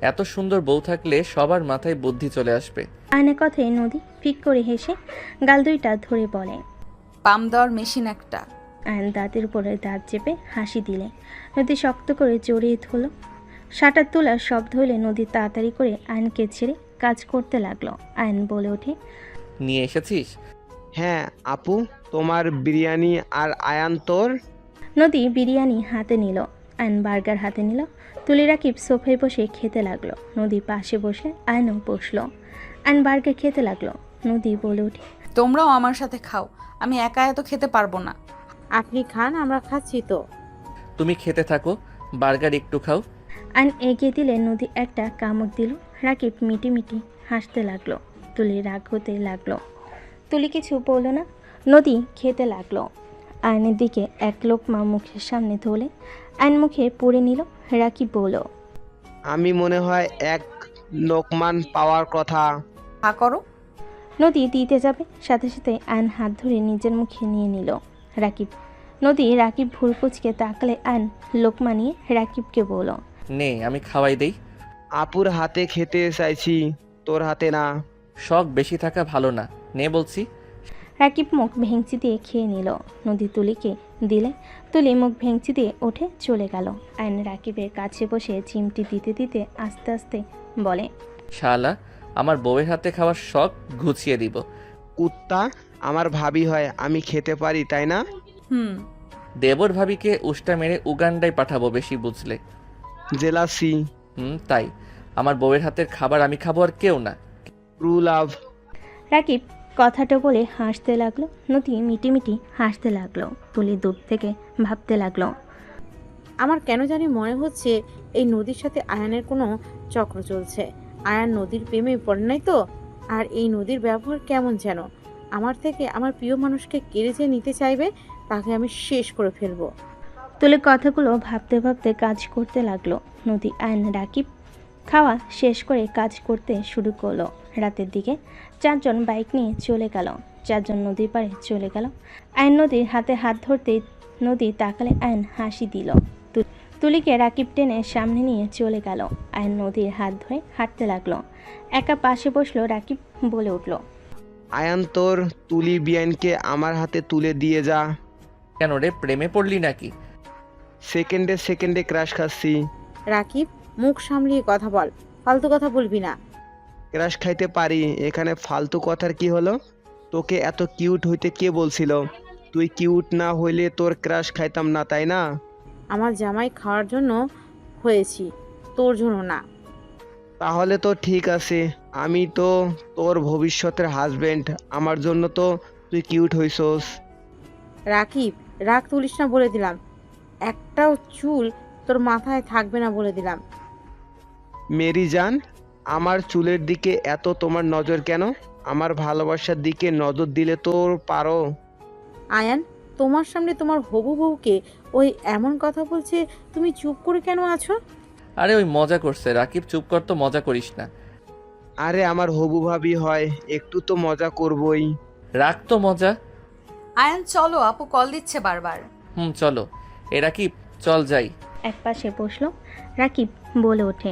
এত সুন্দর বউ থাকলে সবার মাথায় বুদ্ধি চলে আসবে। আয়নের কথায় নদী ফিক করে হেসে গাল দুইটা ধরে বলে, পাম দেওয়ার মেশিন একটা। আয়ন দাঁতের উপরে দাঁত চেপে হাসি দিলে নদী শক্ত করে জড়িয়ে ধরল। শাটার তোলার শব্দ হলে নদী তাড়াতাড়ি করে আয়নকে ছেড়ে কাজ করতে লাগলো। আয়ন বলে ওঠে, নিয়ে এসেছিস? হ্যাঁ আপু, তোমার বিরিয়ানি। আর আয়ান তোর? নদী বিরিয়ানি হাতে নিল, আয়ন বার্গার হাতে নিল। তুলি রাকিব সোফায় বসে খেতে লাগলো। নদী পাশে বসে আয়নও বসলো। আয়ন বার্গার খেতে লাগলো। নদী বলে ওঠে, তোমরাও আমার সাথে খাও, আমি একা এত খেতে পারবো না। আপনি খান, আমরা খাচ্ছি তো। তুমি খেতে থাকো, বার্গার একটু খাও। আয়ন এগিয়ে দিলে নদী একটা কামড় দিল। রাকিব মিটি মিটি হাসতে লাগলো। তুলি রাগ হতে লাগলো। তুলি কিছু বলল না। নদী খেতে লাগলো। আয়নের দিকে এক লোকমা মুখের সামনে ধরলে আয়ন মুখে পুড়ে নিল। রাকিব বলল, আমি মনে হয় এক লোকমান পাওয়ার কথা। হা করো। নদী দিতে যাবে, সাথে সাথে আয়ন হাত ধরে নিজের মুখে নিয়ে নিল। রাকিব রাকিব ভুল কুচকে তাকালে আয়ন লোকমা নিয়ে রাকিবকে বলল, নে আমি খাওয়াই দেই। আপুর হাতে খেতে চাইছি, তোর হাতে না। শখ বেশি থাকা ভালো না, নে বলছি। রাকিব মুখ ভেঙচি দিয়ে খেয়ে নিল। নদী তুলিকে দিলে তুলি মুখ ভেঙচি দিয়ে উঠে চলে গেল। আয়ন রাকিবের কাছে বসে চিমটি দিতে দিতে আস্তে আস্তে বলে, শালা, আমার বউয়ের হাতে খাওয়ার শখ ঘুচিয়ে দিব। কুত্তা, আমার ভাবি হয়, আমি খেতে পারি তাই না? হুম। দেবর ভাবিকে উষ্টা মেরে উগান্ডায় পাঠাবো বেশি বুঝলে। জেলাসি। তাই আমার বউয়ের হাতের খাবার আমি খাবো, আর কেউ না। True love. রাকিব কথাটা বলে হাসতে লাগলো। নদী মিটিমিটি হাসতে লাগলো। তুলি দূর থেকে ভাবতে লাগলো, আমার কেন জানি মনে হচ্ছে এই নদীর সাথে আয়ানের কোনো চক্র চলছে। আয়ান নদীর প্রেমে পড়ে নাই তো? আর এই নদীর ব্যবহার কেমন যেন। আমার থেকে আমার প্রিয় মানুষকে কেড়ে যে নিতে চাইবে, তাকে আমি শেষ করে ফেলবো। তুলি কথাগুলো ভাবতে ভাবতে কাজ করতে লাগলো। নদী আয়ন রাকিব খাওয়া শেষ করে কাজ করতে শুরু করলো। রাতের দিকে 4 জন বাইক নিয়ে চলে গেল। 4 জন নদীর পাড়ে চলে গেল। আয়ন নদীর হাতে হাত ধরতেই নদী তাকালে আয়ন হাসি দিল। তুলিকে রাকিব টেনে সামনে নিয়ে চলে গেল। আয়ন নদীর হাত ধরে হাঁটতে লাগলো। একা পাশে বসলো। রাকিব বলে উঠল, আয়ান তোর তুলি বিয়ানকে আমার হাতে তুলে দিয়ে যা। কেন রে, প্রেমে পড়লি নাকি? সেকেন্ডে সেকেন্ডে ক্রাশ খাচ্ছি। রাকিব, মুখ সামলিয়ে কথা বল, ফালতু কথা বলবি না। ক্রাশ খাইতে পারি, এখানে ফালতু কথার কি হলো? তোকে এত কিউট হইতে কে বলছিল? তুই কিউট না হইলে তোর ক্রাশ খাইতাম না, তাই না? আমার জামাই খাওয়ার জন্য হয়েছি, তোর জন্য না। তাহলে তো ঠিক আছে, আমি তো তোর ভবিষ্যতের হাজবেন্ড, আমার জন্য তো তুই কিউট হইছস। রাকিব, রাগ তুলিস না বলে দিলাম। একটাও চুল তোর মাথায় থাকবে না বলে দিলাম। মেরি জান, আমার চুলের দিকে এত তোমার নজর কেন? আমার ভালোবাসার দিকে নজর দিলে তো পারো। আয়ান, তোমার সামনে তোমার হবু বউকে ওই এমন কথা বলছে, তুমি চুপ করে কেন আছো? আরে ওই মজা করছে, রাকিব চুপ কর তো, মজা করিস না। আরে আমার হবু ভাবি হয়, একটু তো মজা করবই। রাখ তো মজা। আয়ান চলো, আপু কল দিচ্ছে বারবার। চলো। এ রাকিব, চল যাই। এক পাশে বসলো রাকিব, বলে ওঠে।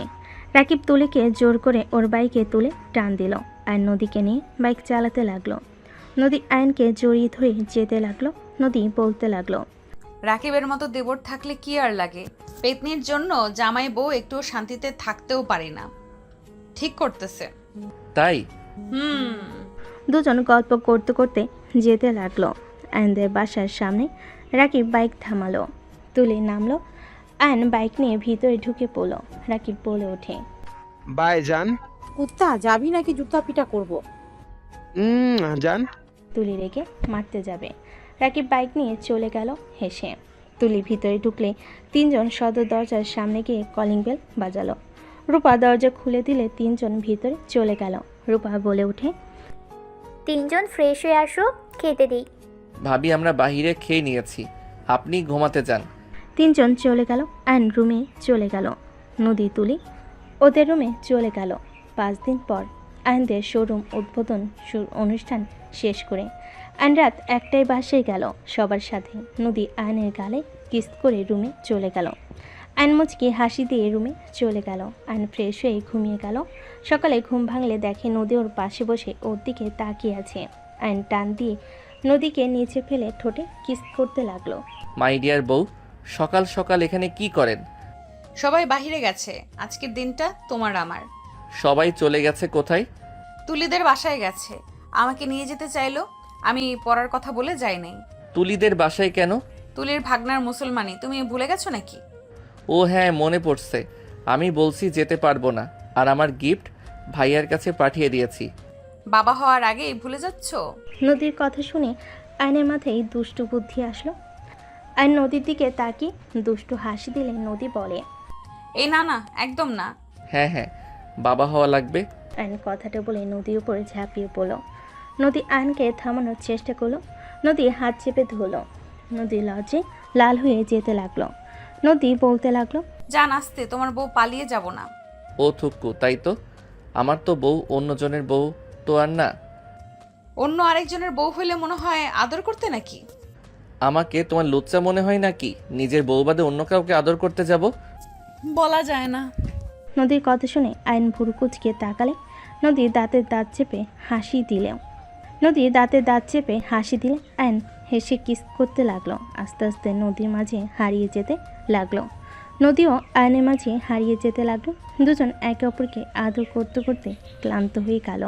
রাকিব তুলিকে জোর করে ওর বাইকে তুলে টান দিল আর নদীকে নিয়ে বাইক চালাতে লাগলো। নদী আয়নকে জড়িয়ে ধরে যেতে লাগলো। নদী বলতে লাগলো, রাকিবের মতো দেবর থাকলে কি আর লাগে, পেতনির জন্য জামাই বউ একটু শান্তিতে থাকতেও পারি না। ঠিক করতেছে। তাই? হুম। দুজন গল্প করতে করতে যেতে লাগলো। আয়নদের বাসার সামনে রাকিব বাইক থামালো। তুলে নামলো। আয়ন বাইক নিয়ে ভিতরে ঢুকে পড়লো। রাকিব বলে ওঠে, বাই জান। কুত্তা, যাবি নাকি জুতা পিটা করবো? জান। তুলি রেখে মারতে যাবে। রাকিব বাইক নিয়ে চলে গেল হেসে। তুলি ভিতরে ঢুকলে তিনজন সদর দরজার সামনে গিয়ে কলিং বেল বাজালো। রূপা দরজা খুলে দিলে তিনজন ভিতরে চলে গেল। রূপা বলে ওঠে, তিনজন ফ্রেশ হয়ে আসো, খেতে দিই। ভাবি আমরা বাহিরে খেয়ে নিয়েছি, আপনি ঘুমাতে যান। তিনজন চলে গেল। আয়ন রুমে চলে গেল। নদী তুলি ওদের রুমে চলে গেল। 5 দিন পর আয়নদের শোরুম উদ্বোধন অনুষ্ঠান শেষ করে আয়ন রাত 1টায় বাসায় গেল সবার সাথে। নদী আয়নের গালে কিস করে রুমে চলে গেল। আয়ন মুচকি হাসি দিয়ে রুমে চলে গেল। আয়ন ফ্রেশ হয়ে ঘুমিয়ে গেল। সকালে ঘুম ভাঙলে দেখে নদী ওর পাশে বসে ওর দিকে তাকিয়ে আছে। আয়ন টান দিয়ে নদীকে নিচে ফেলে ঠোঁটে কিস করতে লাগলো। মাই ডিয়ার বউ, সকাল সকাল এখানে কি করেন? সবাই বাহিরে গেছে, আজকের দিনটা তোমার আমার। সবাই চলে গেছে কোথায়? তুলিদের বাসায় গেছে, আমাকে নিয়ে যেতে চাইলো, আমি পড়ার কথা বলে যাই নাই। তুলিদের বাসায় কেন? তুলির ভাগনার মুসলমানি, তুমি ভুলে গেছো নাকি? ও হ্যাঁ, মনে পড়ছে। আমি বলছি যেতে পারবো না, আর আমার গিফট ভাইয়ার কাছে পাঠিয়ে দিয়েছি। বাবা হওয়ার আগেই ভুলে যাচ্ছ? নদীর কথা শুনে আয়নের মাথায় দুষ্টু বুদ্ধি আসলো। আয়ন নদীর দিকে তাকিয়ে দুষ্টু হাসি দিলে নদী বলে, এই না না, একদম না। হ্যাঁ হ্যাঁ, বাবা হওয়া লাগবে। আয়ন কথাটা বলে নদীর উপরে ঝাঁপিয়ে পড়ল। নদী আয়নকে থামানোর চেষ্টা করলো। নদী হাত চেপে ধরল। নদী লজ্জে লাল হয়ে যেতে লাগলো। নদী বলতে লাগলো, জান আসতে, তোমার বউ পালিয়ে যাব না। ও থুক্কু, তাই তো। আমার তো বউ অন্যজনের বউ তো আর না। অন্য আরেকজনের বউ হইলে মনে হয় আদর করতে নাকি? আমাকে তোমার লুচ্চা মনে হয় নাকি নিজের বউ বাদে অন্য কাউকে আদর করতে যাব? বলা যায় না। নদীর কথা শুনে আয়ন ভুরু কুচকে তাকালে। নদী দাঁতের দাঁত চেপে হাসি দিলেও আয়ন হেসে কিস করতে লাগলো। আস্তে আস্তে নদীর মাঝে হারিয়ে যেতে লাগলো। নদীও আয়নের মাঝে হারিয়ে যেতে লাগলো। দুজন একে অপরকে আদর করতে করতে ক্লান্ত হয়ে গেল।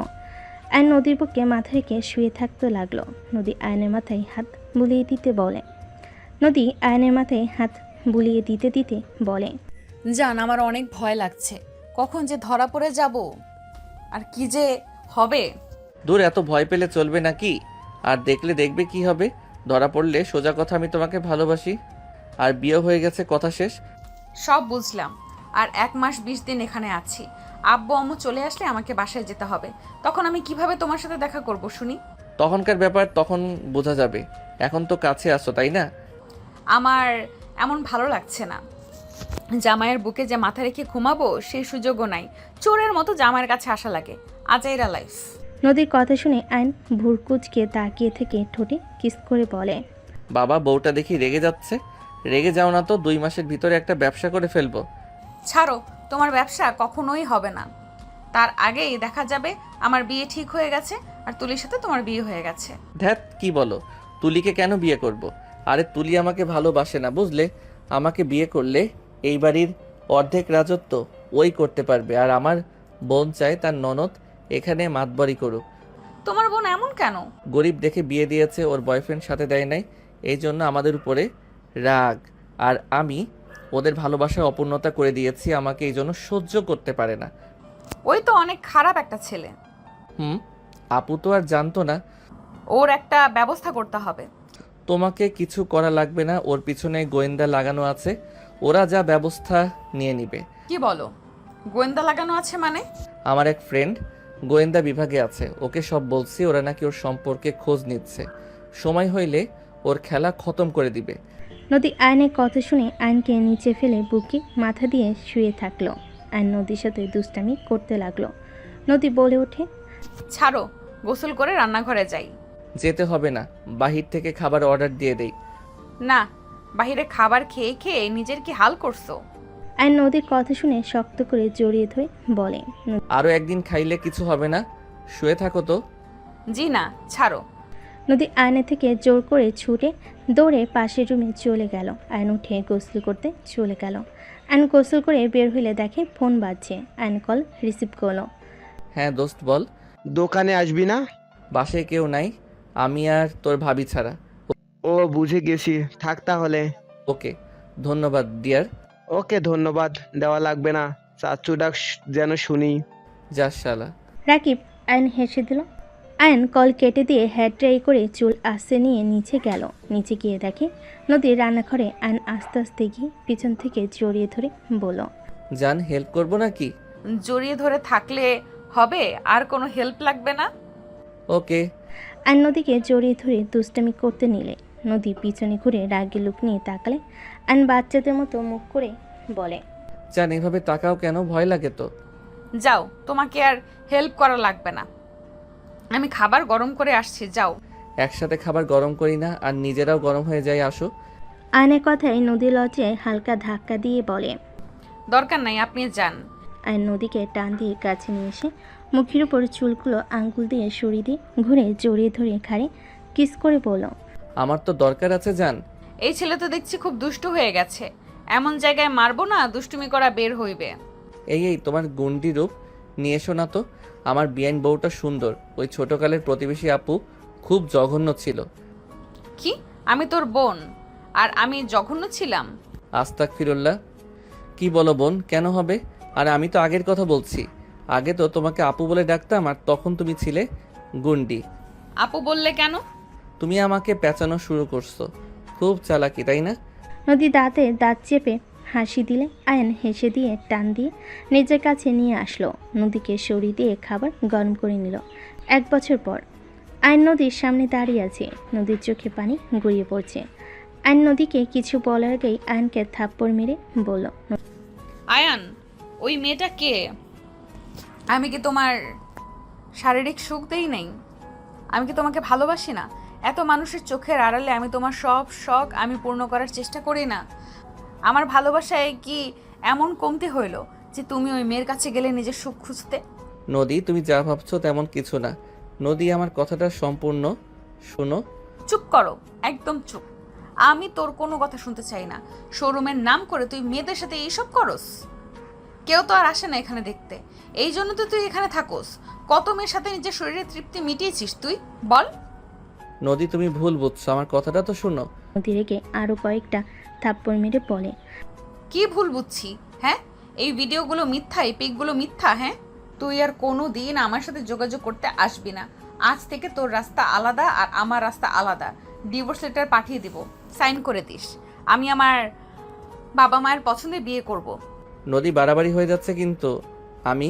আয়ন নদীর বুকে মাথা রেখে শুয়ে থাকতে লাগলো। নদী আয়নের মাথায় হাত বুলিয়ে দিতে দিতে বলে, জান আমার অনেক ভয় লাগছে, কখন যে ধরা পড়ে যাব আর কি যে হবে। দূর, এত ভয় পেলে চলবে নাকি? আর দেখলে দেখবে কি হবে। ধরা পড়লে সোজা কথা, আমি তোমাকে ভালোবাসি আর বিয়ে হয়ে গেছে, কথা শেষ। সব বুঝলাম, আর 1 মাস 20 দিন এখানে আছি। আব্বু আম্মু চলে আসলে আমাকে বাসায় যেতে হবে, তখন আমি কিভাবে তোমার সাথে দেখা করব শুনি? তখনকার ব্যাপার তখন বোঝা যাবে, এখন তো কাছে আসো, তাই না? আমার এমন ভালো লাগছে না। জামাইয়ের বুকে যে মাথা রেখে ঘুমাবো সেই সুযোগও নাই। চোরের মতো জামাইয়ের কাছে আসা লাগে। আজাইরা লাইফ। নদীর কথা শুনে আয়ন ভুরকুচকে তাকিয়ে থেকে ঠোঁটে কিস করে বলে, বাবা, বউটা দেখি রেগে যাচ্ছে। রেগে যাও না তো, 2 মাসের ভিতরে একটা ব্যবসা করে ফেলবো। ছাড়ো, তোমার ব্যবসা কখনোই হবে না। তার আগেই দেখা যাবে আমার বিয়ে ঠিক হয়ে গেছে আর তুলির সাথে তোমার বিয়ে হয়ে গেছে। ধ্যাত, কি বলো? তুলিকে কেন বিয়ে করব? আরে তুলি আমাকে ভালোবাসে না, বুঝলে? আমাকে বিয়ে করলে এই বাড়ির অর্ধেক রাজত্ব ওই করতে পারবে, আর আমার বোন চায় তার ননদ এখানে মাতবরি করুক। তোমার বোন এমন কেন? গরিব দেখে বিয়ে দিয়েছে, ওর বয়ফ্রেন্ড সাথে দেয় নাই, এই জন্য আমাদের উপরে রাগ। আর আমি ওদের ভালোবাসার অপূর্ণতা করে দিয়েছি, আমাকে এই জন্য সহ্য করতে পারে না। ওই তো অনেক খারাপ একটা ছেলে। আপু তো আর জানতো না। ওর একটা ব্যবস্থা করতে হবে। তোমাকে কিছু করা লাগবে না, ওর পিছনে গোয়েন্দা লাগানো আছে, ওরা যা ব্যবস্থা নিয়ে নিবে। কি বলো? গোয়েন্দা লাগানো আছে মানে? আমার এক ফ্রেন্ড গোয়েন্দা বিভাগে আছে, ওকে সব বলছি, ওরা নাকি ওর সম্পর্কে খোঁজ নিচ্ছে, সময় হইলে ওর খেলা খতম করে দিবে। নদী আয়নের কথা শুনে আয়নকে নিচে ফেলে বুকে মাথা দিয়ে শুয়ে থাকলো। আয়ন নদীর সাথে দুষ্টামি করতে লাগলো। নদী বলে ওঠে, ছাড়ো, গোসল করে রান্নাঘরে যাই। যেতে হবে না, বাহির থেকে খাবার অর্ডার দিয়ে দেই। না, বাইরে খাবার খেয়ে খেয়ে নিজের কি হাল করছো? আয়ন নদীর কথা শুনে শক্ত করে জড়িয়ে ধরে বলে, আরও একদিন খাইলে কিছু হবে না, শুয়ে থাকো তো। জি না, ছাড়ো। নদী আয়নের থেকে জোর করে ছুটে দৌড়ে পাশের রুমে চলে গেল। আয়ন উঠে গোসল করতে চলে গেল। আয়ন গোসল করে বের হইলে দেখে ফোন বাজছে। আয়ন কল রিসিভ করলো। হ্যাঁ দোস্ত বল। দোকানে আসবি না? বাসায় কেউ নাই, আমি আর তোর ভাবি ছাড়া। ও বুঝে গেছি, থাক তাহলে। ওকে, ধন্যবাদ ডিয়ার। ওকে, ধন্যবাদ দেওয়া লাগবে না, চাচু ডাক যেন শুনি। যা শালা। রাকিব আয়ন হেসে দিল। আয়ন কল কেটে দিয়ে হেয়ার ড্রাই করে চুল আস্তে নিয়ে নিচে গেল। নিচে গিয়ে দেখে নদীর রান্নাঘরে। আয়ন আস্তে আস্তে গিয়ে পিছন থেকে জড়িয়ে ধরে বলল, জান হেল্প করবো নাকি? জড়িয়ে ধরে থাকলে হবে, আর কোনো হেল্প লাগবে না। ওকে। আয়ন নদীকে জড়িয়ে ধরে দুষ্টামি করতে নিলে নদী পিছনে ঘুরে রাগি লুক নিয়ে তাকালে। আয়ন বাচ্চাদের মতো মুখ করে বলে, জান এভাবে তাকাও কেন, ভয় লাগে তো। যাও, তোমাকে আর হেল্প করা লাগবে না, আমি খাবার গরম করে আসছি, যাও। একসাথে খাবার গরম করি না, আর নিজেরাও গরম হয়ে যায়, আসো। আয়নের কথায় নদী লজ্জায় হালকা ধাক্কা দিয়ে বলে, দরকার নাই, আপনি যান। আয়ন নদীকে টান দিয়ে কাছে নিয়ে এসে মুখের উপর চুলগুলো আঙ্গুল দিয়ে সরিয়ে দিয়ে ঘুরে জড়িয়ে ধরে ঘাড়ে কিস করে বলল, আমার তো দরকার আছে জান। এই ছেলে তো দেখছি খুব দুষ্টু হয়ে গেছে, এমন জায়গায় মারবো না দুষ্টুমি করা বের হইবে। এই তোমার গুন্ডি রূপ নিয়ে এসো না তো। আমার বিয়ান বউটা সুন্দর, ওই ছোটকালের প্রতিবেশী আপু খুব জঘন্য ছিল। কি? আমি তোর বোন আর আমি জঘন্য ছিলাম? আস্তাক ফিরুল্লাহ। কি বলো বোন, কেন হবে? আর আমি তো আগের কথা বলছি, আগে তো তোমাকে আপু বলে ডাকতাম, আর তখন তুমি ছিলে গুন্ডি। আপু বললে কেন? তুমি আমাকে পেঁচানো শুরু করছো, খুব চালাকি তাই না? নদী দাঁতে দাঁত চেপে হাসি দিলে আয়ন হেসে দিয়ে টান দিয়ে নিজের কাছে নিয়ে আসলো। নদীকে সরিয়ে দিয়ে খাবার গরম করে নিল। 1 বছর পর আয়ন নদীর সামনে দাঁড়িয়ে আছে। নদীর চোখে পানি গড়িয়ে পড়ছে। আয়ন নদীকে কিছু বলার আগেই আয়নকে থাপ্পড় মেরে বলল, আয়ান, ওই মেয়েটা কে? আমি কি তোমার শারীরিক সুখ দেই নাই? আমি কি তোমাকে ভালোবাসি না? এত মানুষের চোখের আড়ালে আমি তোমার সব শখ আমি পূর্ণ করার চেষ্টা করি না? আমার ভালোবাসায় কি এমন কমতি হইল যে তুমি ওই মেয়ের কাছে গেলে নিজের সুখ খুঁজতে? নদী, তুমি যা ভাবছো তেমন কিছু না। নদী, আমার কথাটা সম্পূর্ণ শোনো। চুপ করো, একদম চুপ। আমি তোর কোনো কথা শুনতে চাই না। শোরুমের নাম করে তুই মেয়েদের সাথে এইসব করস? কেউ তো আর আসে না এখানে দেখতে, এই জন্য তো তুই এখানে থাকোস। কত মেয়ের সাথে নিজের শরীরের তৃপ্তি মিটিয়েছিস তুই, বল? নদী, তুমি ভুল বুঝছো, আমার কথাটা তো শোনো। নদী রেগে আরও কয়েকটা থাপ্পড় মেরে বলে, কি ভুল বুঝছি? হ্যাঁ, এই ভিডিওগুলো মিথ্যা, এই পিকগুলো মিথ্যা। হ্যাঁ, তুই আর কোনো দিন আমার সাথে যোগাযোগ করতে আসবি না। আজ থেকে তোর রাস্তা আলাদা আর আমার রাস্তা আলাদা। ডিভোর্স লেটার পাঠিয়ে দিব, সাইন করে দিস। আমি আমার বাবা মায়ের পছন্দে বিয়ে করব। নদী, বাড়াবাড়ি হয়ে যাচ্ছে কিন্তু। আমি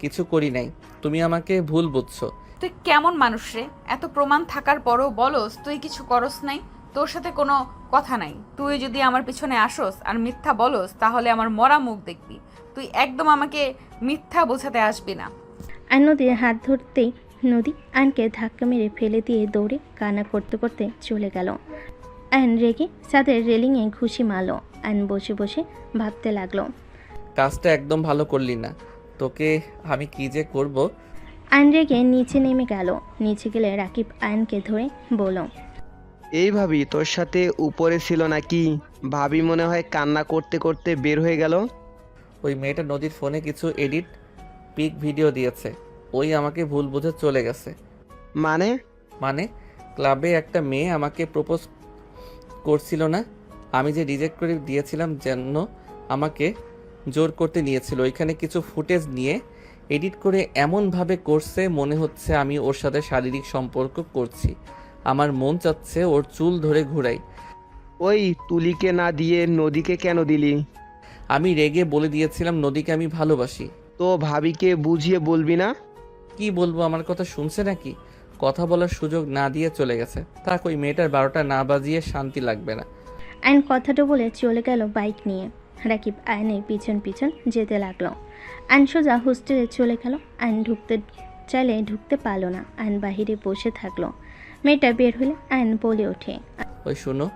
কিছু করি নাই, তুমি আমাকে ভুল বুঝছো। তুই কেমন মানুষ রে? এত প্রমাণ থাকার পরও বলস তুই কিছু করস নাই? তোর সাথে কোনো কথা নাই। তুই যদি আমার পিছনে আসোস আর মিথ্যা বলস তাহলে আমার মরা মুখ দেখবি। তুই একদম আমাকে মিথ্যা বোঝাতে আসবি না। আয়ন নদীর হাত ধরতেই নদী আয়নকে ধাক্কা মেরে ফেলে দিয়ে দৌড়ে কান্না করতে করতে চলে গেল। আয়ন রেগে ছাদের রেলিংয়ে ঘুষি মারল। আয়ন বসে বসে ভাবতে লাগলো, কাজটা একদম ভালো করলি না, তোকে আমি কি যে করব। আয়ন রেগে নিচে নেমে গেল। নিচে গেলে রাকিব আয়নকে ধরে বলল, এই ভাবি তোর সাথে উপরে ছিল নাকি? ভাবি মনে হয় কান্না করতে করতে বের হয়ে গেল। ওই মেয়েটা নদীর ফোনে কিছু এডিট পিক ভিডিও দিয়েছে, ওই আমাকে ভুল বুঝে চলে গেছে। মানে ক্লাবে একটা মেয়ে আমাকে প্রপোজ করছিল না, আমি যে রিজেক্ট করে দিয়েছিলাম, যেন আমাকে জোর করতে নিয়েছিল। ওইখানে কিছু ফুটেজ নিয়ে এডিট করে এমনভাবে করছে মনে হচ্ছে আমি ওর সাথে শারীরিক সম্পর্ক করছি। আমার মন চাচ্ছে ওর চুল ধরে ঘুরাই। ওই তুলিকে না দিয়ে নদীকে কেন দিলি? আমি রেগে বলে দিয়েছিলাম নদীকে আমি ভালোবাসি। তো ভাবিকে বুঝিয়ে বলবি না? কি বলবো, আমার কথা শুনছে নাকি? কথা বলার সুযোগ না দিয়ে চলে গেছে। থাক, ওই মেয়েটার 12টা না বাজিয়ে শান্তি লাগবে না। আয়ন কথাটা বলে চলে গেল বাইক নিয়ে। রাকিব আয়নের পিছন পিছন যেতে লাগলো। আয়ন সোজা হোস্টেলে চলে গেল। আয়ন ঢুকতে চাইলে ঢুকতে পারলো না। আয়ন বাহিরে বসে থাকলো। মেয়েটা বের হলে আয়ন বলে ওঠে। ওই শোনো,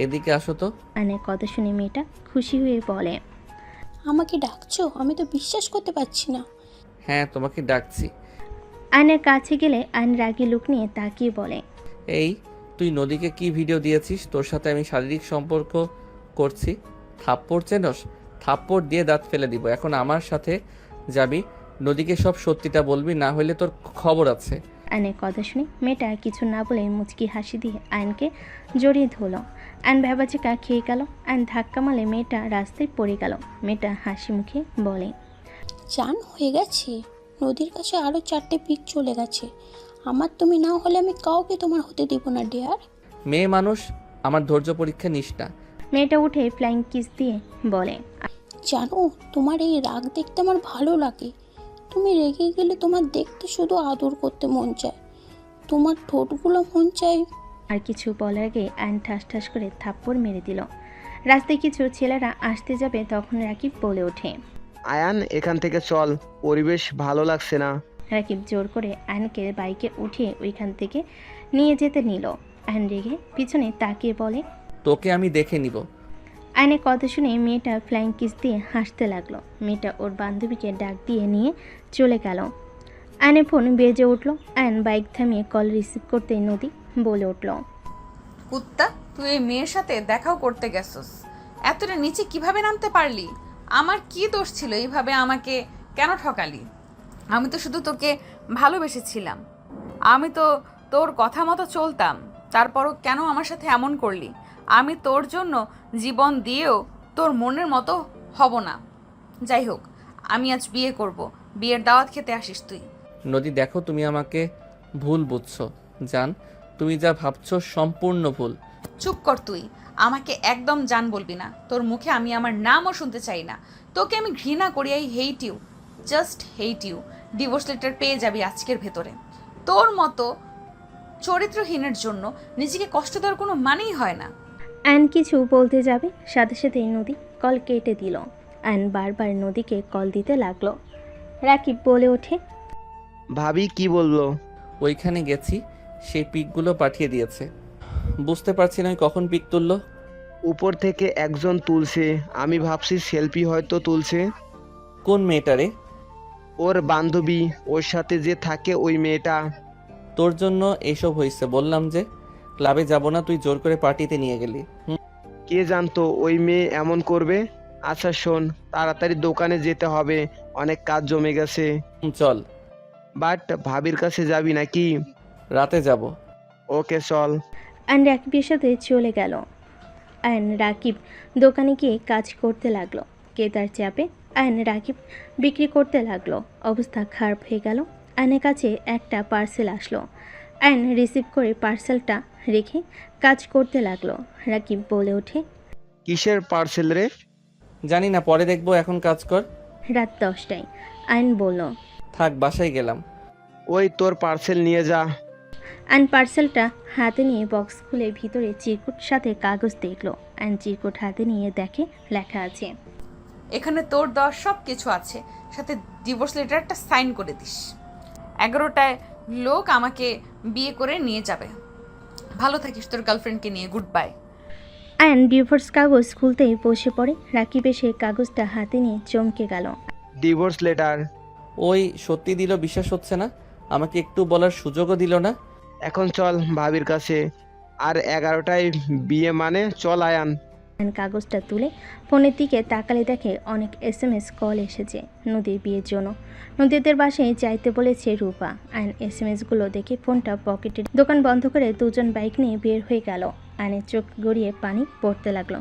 এদিকে আসো তো। আয়নের কথা শুনে মেয়েটা খুশি হয়ে বলে, আমাকে ডাকছো? আমি তো বিশ্বাস করতে পারছি না। হ্যাঁ, তোমাকে ডাকছি। আয়নের কাছে গেলে আয়ন রাগী লুক নিয়ে তাকিয়ে বলে, এই, তুই নদীকে কি ভিডিও দিয়েছিস তোর সাথে আমি শারীরিক সম্পর্ক করছি? থাপ্পড় চেনস? থাপ্পড় দিয়ে দাঁত ফেলে দিব। এখন আমার সাথে যাবি, নদীকে সব সত্যিটা বলবি, না হলে তোর খবর আছে। আয়নের কথা শুনে মেয়েটা কিছু না বলে মুচকি হাসি দিয়ে আয়নকে জড়িয়ে ধরলো। আয়ন ভেবাচিকা খেয়ে গেল। আয়ন ধাক্কা মারলে মেয়েটা রাস্তায় পড়ে গেল। মেয়েটা হাসি মুখে বলে, চান হয়ে গেছে? নদীর কাছে আরও 4টে পিক চলে গেছে। আমার তুমি না হলে আমি কাউকে তোমার হতে দিব না ডিয়ার। মেয়ে মানুষ, আমার ধৈর্য পরীক্ষা নিস না। মেয়েটা উঠে ফ্লাইং কিস দিয়ে বলে, জানো, তোমার এই রাগ দেখতে আমার ভালো লাগে। তুমি রেগে গেলে তোমার দেখতে শুধু আদর করতে মন চায়, তোমার ঠোঁটগুলো মন চায়। আর কিছু বলার আগে আয়ন ঠাস ঠাস করে থাপ্পড় মেরে দিল। রাস্তায় কিছু ছেলেরা আসতে যাবে তখন রাকিব বলে ওঠে, আয়ান, এখান থেকে চল, পরিবেশ ভালো লাগছে না। রাকিব জোর করে আয়নকে বাইকে উঠিয়ে ওইখান থেকে নিয়ে যেতে নিল। আয়ন রেগে পিছনে তাকিয়ে বলে, তোকে আমি দেখে নিব। আয়নের কথা শুনে মেয়েটা ফ্লাইং কিস দিয়ে হাসতে লাগলো। মেয়েটা ওর বান্ধবীকে ডাক দিয়ে নিয়ে চলে গেল। আয়নের ফোন বেজে উঠলো। আয়ন বাইক থামিয়ে কল রিসিভ করতেই নদী বলে উঠল, কুত্তা, তুই এই মেয়ের সাথে দেখাও করতে গেছস? এতটা নিচে কিভাবে নামতে পারলি? আমার কি দোষ ছিল এইভাবে আমাকে কেন ঠকালি? আমি তো শুধু তোকে ভালোবেসেছিলাম। আমি তো তোর কথা মতো চলতাম, তারপরও কেন আমার সাথে এমন করলি? আমি তোর জন্য জীবন দিয়েও তোর মনের মতো হব না। যাই হোক, আমি আজ বিয়ে করব। বিয়ের দাওয়াত খেতে আসিস তুই। নদী, দেখো তুমি আমাকে ভুল বুঝছো। জান, তুমি যা ভাবছো সম্পূর্ণ ভুল। চুপ কর তুই, আমাকে একদম জান বলবি না। তোর মুখে আমি আমার নামও শুনতে চাই না। তোকে আমি ঘৃণা করি। I hate you, just hate you. Divorce letter পেয়ে যাবি আজকের ভেতরে। তোর মতো চরিত্রহীনের জন্য নিজেকে কষ্ট দেওয়ার কোনো মানেই হয় না। আয়ন কিছু বলতে যাবে সাথে সাথেই নদী কল কেটে দিল। আয়ন বারবার নদীকে কল দিতে লাগলো। রাকিব বলে ওঠে, ভাবি কি বললো? ওইখানে গেছি, সেই পিকগুলো পাঠিয়ে দিয়েছে। বুঝতে পারছি না ওই কখন পিক তুললো। উপর থেকে একজন তুলছে, আমি ভাবছি সেলফি হয়তো তুলছে। কোন মেয়েটারে? ওর বান্ধবী, ওর সাথে যে থাকে ওই মেয়েটা। তোর জন্য এইসব হয়েছে। বললাম যে ক্লাবে যাব না, তুই জোর করে পার্টিতে নিয়ে গেলি। কে জানতো ওই মেয়ে এমন করবে? আচ্ছা শোন, তাড়াতাড়ি দোকানে যেতে হবে, অনেক কাজ জমে গেছে। চল। বাট ভাবির কাছে যাবি নাকি? রাতে যাব। ওকে চল। আয়ন রাকিবের সাথে চলে গেল। আয়ন রাকিব দোকানে গিয়ে কাজ করতে লাগলো। কেতার চাপে আয়ন রাকিব বিক্রি করতে লাগলো। অবস্থা খারাপ হয়ে গেল। আয়নের কাছে একটা পার্সেল আসলো। আয়ন রিসিভ করে পার্সেলটা রেখে কাজ করতে লাগলো। রাকিব বলে ওঠে, কিসের পার্সেল রে? জানি না, পরে দেখবো, এখন কাজ কর। রাত 10টায়। আয়ন বলল, থাক, বাসায় গেলাম। ওই তোর পার্সেল নিয়ে যা। আয়ন পার্সেলটা হাতে নিয়ে বক্স খুলে ভিতরে চিরকুট সাথে কাগজ দেখলো। আয়ন চিরকুট হাতে নিয়ে দেখে লেখা আছে, এখানে তোর দেওয়া সব কিছু আছে, সাথে ডিভোর্স লেটারটা সাইন করে দিস। 11টায় লোক আমাকে বিয়ে করে নিয়ে যাবে। ভালো থাকিস তোর গার্লফ্রেন্ডকে নিয়ে। Good bye. আয়ন ডিভোর্স কাগজ খুলতেই বসে পড়ে। রাকিব এসে কাগজটা হাতে নিয়ে চমকে গেল। Divorce letter? ওই সত্যি দিল, বিশ্বাস হচ্ছে না। আমাকে একটু বলার সুযোগও দিল না। এখন চল ভাবির কাছে, আর 11টায় বিয়ে মানে, চল আয়ান। আয়ন কাগজটা তুলে ফোনের দিকে তাকালে দেখে অনেক SMS কল এসেছে নদীর বিয়ের জন্য। নদীদের বাসায় যাইতে বলেছে রূপা। আয়ন SMSগুলো দেখে ফোনটা পকেটে দোকান বন্ধ করে দুজন বাইক নিয়ে বের হয়ে গেল। আয়নের চোখ গড়িয়ে পানি পড়তে লাগলো।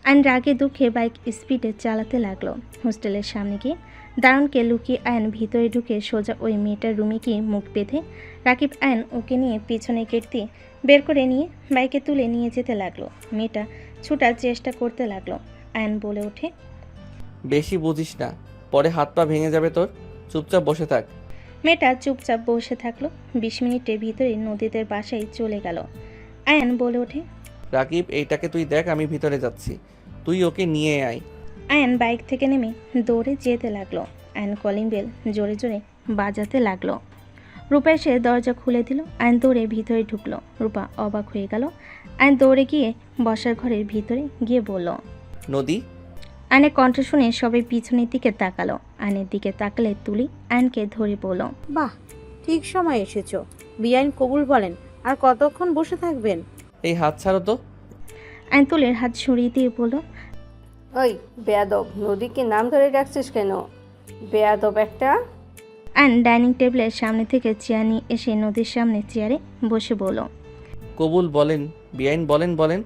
আয়ন রাগে দুঃখে বাইক স্পিডে চালাতে লাগলো। হোস্টেলের সামনে গিয়ে দারুণকে লুকিয়ে আয়ন ভিতরে ঢুকে সোজা ওই মেয়েটার রুমে গিয়ে মুখ বেঁধে রাকিব আয়ন ওকে নিয়ে পিছনে গেট দিয়ে বের করে নিয়ে বাইকে তুলে নিয়ে যেতে লাগলো। মেয়েটা ছুটার চেষ্টা করতে লাগলো। আয়ান বলে ওঠে, বেশি বুঝিস না, পরে হাত পা ভেঙে যাবে তোর। চুপচাপ বসে থাক। মেয়েটা চুপচাপ বসে থাকলো। 20 মিনিটের ভিতরে নদীদের বাসায় চলে গেল। আয়ান বলে ওঠে, রাকিব, এইটাকে তুই দেখ, আমি ভিতরে যাচ্ছি, তুই ওকে নিয়ে আয়। আয়ান বাইক থেকে নেমে দৌড়ে যেতে লাগলো। আয়ান কলিং বেল জোরে জোরে বাজাতে লাগলো। রূপা এসে দরজা খুলে দিল। আয়ন দৌড়ে ভিতরে ঢুকলো। রূপা অবাক হয়ে গেল। আয়ন দৌড়ে গিয়ে বসার ঘরের ভিতরে গিয়ে বলল, নদী। আয়নের কণ্ঠ শুনে সবাই পিছনের দিকে তাকালো। আয়নের দিকে তাকালে তুলি আয়নকে ধরে বলল, বাহ, ঠিক সময় এসেছো। বিআইন কবুল বলেন। আর কতক্ষণ বসে থাকবেন? এই হাত ছাড়ো তো। আয়ন তুলির হাত সরিয়ে দিয়ে বলল, ওই বেয়াদব, নদীকে নাম ধরে ডাকছিস কেন? বেয়াদব একটা। আয়ন ডাইনিং টেবিলের সামনে থেকে চেয়ার নিয়ে এসে নদীর সামনে চেয়ারে বসে বলল, কবুল বলেন বিআইন, বলেন বলেন।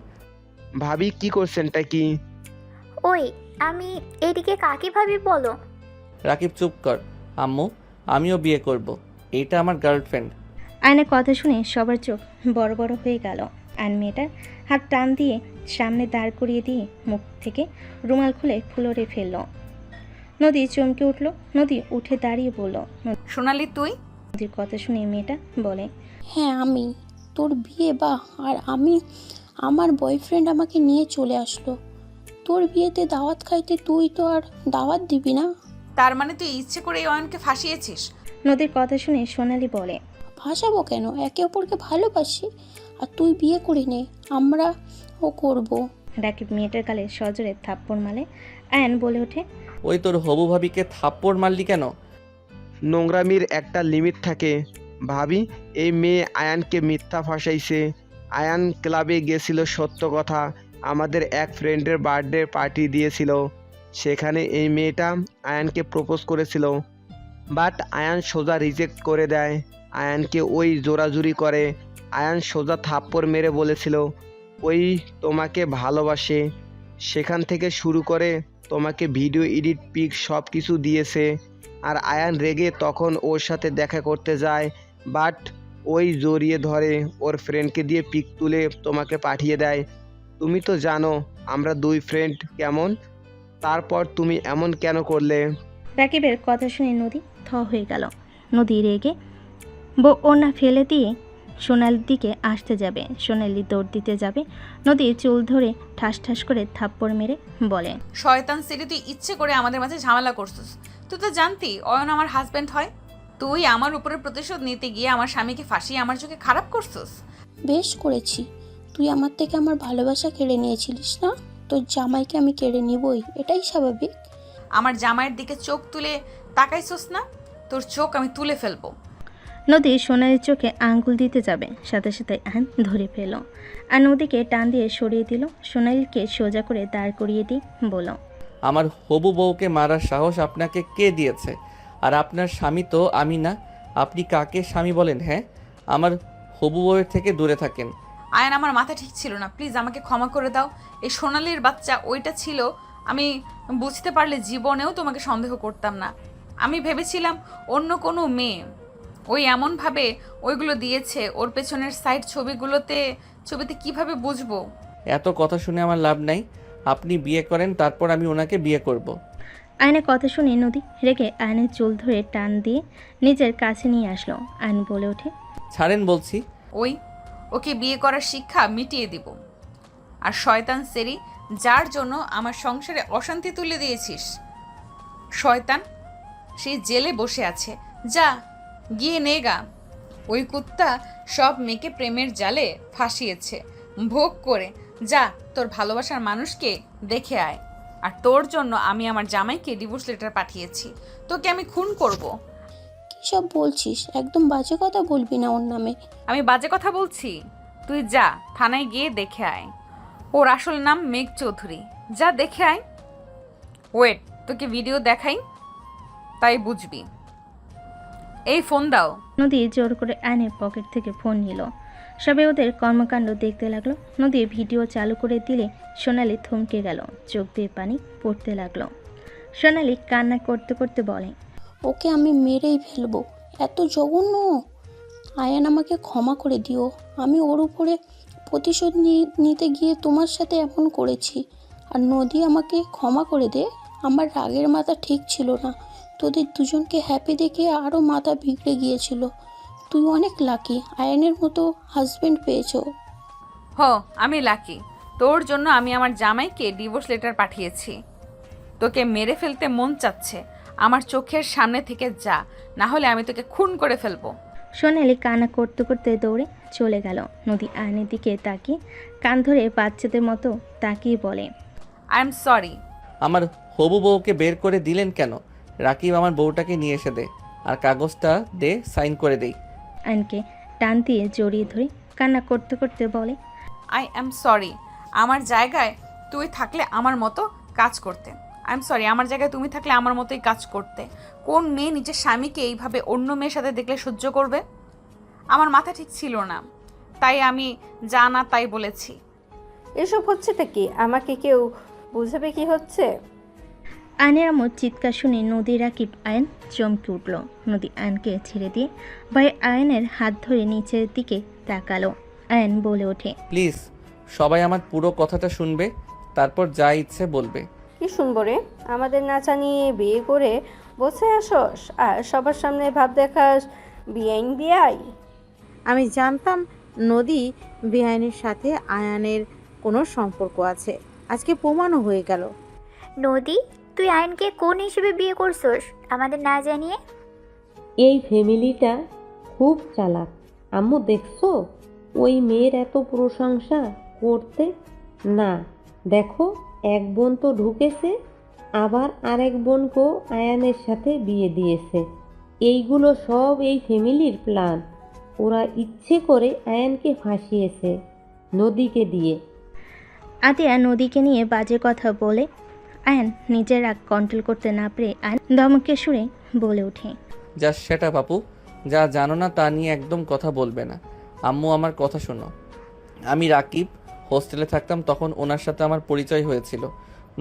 ভাবি কি করছেনটা কি? ওই আমি এদিকে কাকে ভাবি বলো? রাকিব চুপ কর। আম্মু, আমিও বিয়ে করব, এইটা আমার গার্লফ্রেন্ড। আয়নের কথা শুনে সবার চোখ বড় বড় হয়ে গেল। আয়ন মেয়েটার হাত টান দিয়ে সামনে দাঁড় করিয়ে দিয়ে মুখ থেকে রুমাল খুলে ফ্লোরে ফেলল। নদী চমকে উঠল। নদী উঠে দাঁড়িয়ে বলল, সোনালি তুই? নদীর কথা শুনে মেয়েটা বলে, হ্যাঁ আমি। তোর বিয়ে আর আমার বয়ফ্রেন্ড আমাকে নিয়ে চলে আসলো। তোর বিয়েতে দাওয়াত খাইতে তুই তো আর দাওয়াত দিবি না? তার মানে তুই ইচ্ছে করে এই অয়নকে ফাঁসিয়েছিস? নদীর কথা শুনে সোনালি বলে, ভাসাবো কেন? একে অপরকে ভালোবাসি। আর তুই বিয়ে করে নে, আমরা ও করবো। রাকিব মেয়েটার গালে সজোরে থাপ্পড় মারে। আয়ন বলে ওঠে, ওই তোর হবু ভাবিকে থাপ্পড় মারলি কেন? নোংরামির একটা লিমিট থাকে ভাবি। এই মেয়ে আয়ানকে মিথ্যা ফাঁসাইছে। আয়ান ক্লাবে গেছিল, সত্য কথা, আমাদের এক ফ্রেন্ডের বার্থডে পার্টি দিয়েছিল। সেখানে এই মেয়েটা আয়ানকে প্রপোজ করেছিল, বাট আয়ান সোজা রিজেক্ট করে দেয়। আয়ানকে ওই জোরাজুরি করে। আয়ান সোজা থাপ্পড় মেরে বলেছিল ওই তোমাকে ভালোবাসে। সেখান থেকে শুরু করে তোমাকে ভিডিও এডিট পিক সব কিছু দিয়েছে। আর আয়ান রেগে তখন ওর সাথে দেখা করতে যায়, বাট ওই জড়িয়ে ধরে ওর ফ্রেন্ডকে দিয়ে পিক তুলে তোমাকে পাঠিয়ে দেয়। তুমি তো জানো আমরা দুই ফ্রেন্ড কেমন, তারপর তুমি এমন কেন করলে? রাকিবের কথা শুনে নদী থ হয়ে গেল। নদী রেগে ওনা ফেলে দিয়ে সোনালির দিকে আসতে যাবে। সোনালি দৌড় দিতে যাবে। নদী চুল ধরে ঠাস ঠাস করে থাপ্পড় মেরে বলে, শয়তান সেরি, তুই ইচ্ছে করে আমাদের মাঝে ঝামেলা করছিস। তুই তো জানতি অয়ন আমার হাজব্যান্ড হয়। তুই আমার উপরে প্রতিশোধ নিতে গিয়ে আমার স্বামীকে ফাঁসিয়ে আমার চোখে খারাপ করছিস। বেশ করেছি। তুই আমার থেকে আমার ভালোবাসা কেড়ে নিয়েছিলিস না? তোর জামাইকে আমি কেড়ে নিবই, এটাই স্বাভাবিক। আমার জামাইয়ের দিকে চোখ তুলে তাকাইছস না? তোর চোখ আমি তুলে ফেলবো। নদী সোনালির চোখে আঙ্গুল দিতে যাবে, সাথে সাথে আয়ন ধরে ফেল আর নদীকে টান দিয়ে সরিয়ে দিল। সোনালিকে সোজা করে দাঁড় করিয়ে দিয়ে বলল, আমার হবু বউকে মারার সাহস আপনাকে কে দিয়েছে? আর আপনার স্বামী তো আমি না। আপনি কাকে স্বামী বলেন? হ্যাঁ, আমার হবু বউয়ের থেকে দূরে থাকেন। আয়ন, আমার মাথা ঠিক ছিল না, প্লিজ আমাকে ক্ষমা করে দাও। এই সোনালির বাচ্চা ওইটা ছিল, আমি বুঝতে পারলে জীবনেও তোমাকে সন্দেহ করতাম না। আমি ভেবেছিলাম অন্য কোনো মেয়ে। ওই এমনভাবে ওইগুলো দিয়েছে, ওর পেছনের সাইড ছবিতে কিভাবে বুঝবো? এত কথা শুনে আমার লাভ নাই। আপনি বিয়ে করেন, তারপর আমি ওনাকে বিয়ে করব। আয়নের কথা শুনে নদী রেগে আয়নের চুল ধরে টান দিয়ে নিজের কাছে নিয়ে আসলো। আয়ন বলে ওঠে, ছাড়েন বলছি। ওকে বিয়ে করার শিক্ষা মিটিয়ে দিব। আর শয়তান সেরি, যার জন্য আমার সংসারে অশান্তি তুলে দিয়েছিস, শয়তান, সেই জেলে বসে আছে। যা গিয়ে নেগা। ওই কুত্তা সব মেয়েকে প্রেমের জালে ফাঁসিয়েছে, ভোগ করে যা তোর ভালোবাসার মানুষকে দেখে আয়। আর তোর জন্য আমি আমার জামাইকে ডিভোর্স লেটার পাঠিয়েছি। তোকে আমি খুন করব। কী সব বলছিস? একদম বাজে কথা বলবি না ওর নামে। আমি বাজে কথা বলছি? তুই যা থানায় গিয়ে দেখে আয়। ওর আসল নাম মেঘ চৌধুরী। যা দেখে আয়। ওয়েট, তোকে ভিডিও দেখাই, তাই বুঝবি। এই ফোন দাও। নদী জোর করে আয়নের পকেট থেকে ফোন নিল। সবে ওদের কর্মকাণ্ড দেখতে লাগলো। নদী ভিডিও চালু করে দিলে সোনালি থমকে গেল, চোখ দিয়ে পানি পড়তে লাগলো। সোনালি কান্না করতে করতে বলে, ওকে আমি মেরেই ফেলবো। এত জঘন্য! আয়ান আমাকে ক্ষমা করে দিও। আমি ওর উপরে প্রতিশোধ নিতে গিয়ে তোমার সাথে এমন করেছি। আর নদী আমাকে ক্ষমা করে দে, আমার রাগের মাথা ঠিক ছিল না। তোদের দুজনকে হ্যাপি দেখে আরও মাথা বিগড়ে গিয়েছিল। তুই অনেক লাকি, আয়ানের মতো হাজবেন্ড পেয়েছো। আমি লাকি। তোর জন্য আমি আমার জামাইকে ডিভোর্স লেটার পাঠিয়েছি। তোকে মেরে ফেলতে মন চাচ্ছে, আমার চোখের সামনে থেকে যা, না হলে আমি তোকে খুন করে ফেলবো। সোনালি কান্না করতে করতে দৌড়ে চলে গেল। নদী আয়নের দিকে তাকিয়ে কান ধরে বাচ্চাদের মতো তাকিয়ে বলে, আই এম সরি। আমার হবু বউকে বের করে দিলেন কেন? রাকিব আমার বউটাকে নিয়ে এসে দে, আর কাগজটা দে, সাইন করে দেই। আয়নকে টান দিয়ে জড়িয়ে ধরে কান্না করতে করতে বলে, আই এম সরি। আমার জায়গায় তুই থাকলে আমার মতো কাজ করতে। আই এম সরি, আমার জায়গায় তুমি থাকলে আমার মতোই কাজ করতে। কোন মেয়ে নিজের স্বামীকে এইভাবে অন্য মেয়ের সাথে দেখলে সহ্য করবে? আমার মাথা ঠিক ছিল না, তাই আমি যা না তাই বলেছি। এসব হচ্ছেটা কি? আমাকে কেউ বুঝাবে কি হচ্ছে? আয়নের আম্মুর চিৎকার শুনে নদী রাকিব আয়ন চমকে উঠল। নদী আয়নকে ছেড়ে দিয়ে ভাই আয়নের হাত ধরে নিচের দিকে তাকালো। আয়ন বলে ওঠে, প্লিজ সবাই আমার পুরো কথাটা শুনবে, তারপর যা ইচ্ছে বলবে। কি শুনবো রে? আমাদের না জানিয়ে বিয়ে করে বসে আসস আর সবার সামনে ভাব দেখাস বিআইন বিআই। আমি জানতাম নদী বেআইনের সাথে আয়ানের কোনো সম্পর্ক আছে, আজকে প্রমাণও হয়ে গেল। নদী, তুই আয়নকে কোন হিসেবে বিয়ে করছস আমাদের না জানিয়ে? এই ফ্যামিলিটা খুব চালাক। আম্মু দেখছো ওই মেয়ের এত প্রশংসা করতে? না, দেখো এক বোন তো ঢুকেছে, আবার আরেক বোনকেও আয়ানের সাথে বিয়ে দিয়েছে। এইগুলো সব এই ফ্যামিলির প্ল্যান। ওরা ইচ্ছে করে আয়ানকে ফাঁসিয়েছে নদীকে দিয়ে। আতিয়া নদীকে নিয়ে বাজে কথা বলে আয়ন নিজের রাগ কন্ট্রোল করতে না পেরে আয়ন ধমকে সুরে বলে ওঠে, জাস্ট সেটা বাপু, যা জানো না তা নিয়ে একদম কথা বলবে না। আম্মু আমার কথা শোনো। আমি রাকিব হোস্টেলে থাকতাম, তখন ওনার সাথে আমার পরিচয় হয়েছিল।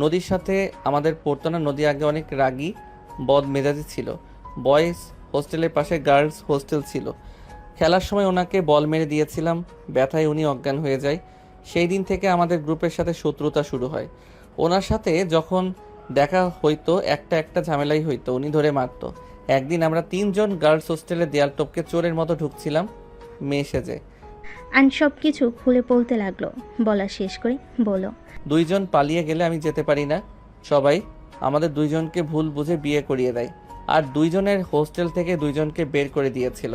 নদীর সাথে আমাদের পড়তো না। নদী আগে অনেক রাগী বদ মেজাজি ছিল। বয়েজ হোস্টেলের পাশে গার্লস হোস্টেল ছিল। খেলার সময় ওনাকে বল মেরে দিয়েছিলাম, ব্যথায় উনি অজ্ঞান হয়ে যায়। সেই দিন থেকে আমাদের গ্রুপের সাথে শত্রুতা শুরু হয়। ওনার সাথে যখন দেখা হইতো একটা ঝামেলাই হইতো, উনি ধরে মারতো। একদিন আমরা 3 জন গার্লস হোস্টেলে দেয়াল টপকে চোরের মতো ঢুকছিলাম মেয়ে সেজে। আয়ন সব কিছু খুলে বলতে লাগলো। বলা শেষ করে বলো, 2 জন পালিয়ে গেলে আমি যেতে পারি না। সবাই আমাদের 2 জনকে ভুল বুঝে বিয়ে করিয়ে দেয়, আর 2 জনের হোস্টেল থেকে 2 জনকে বের করে দিয়েছিল।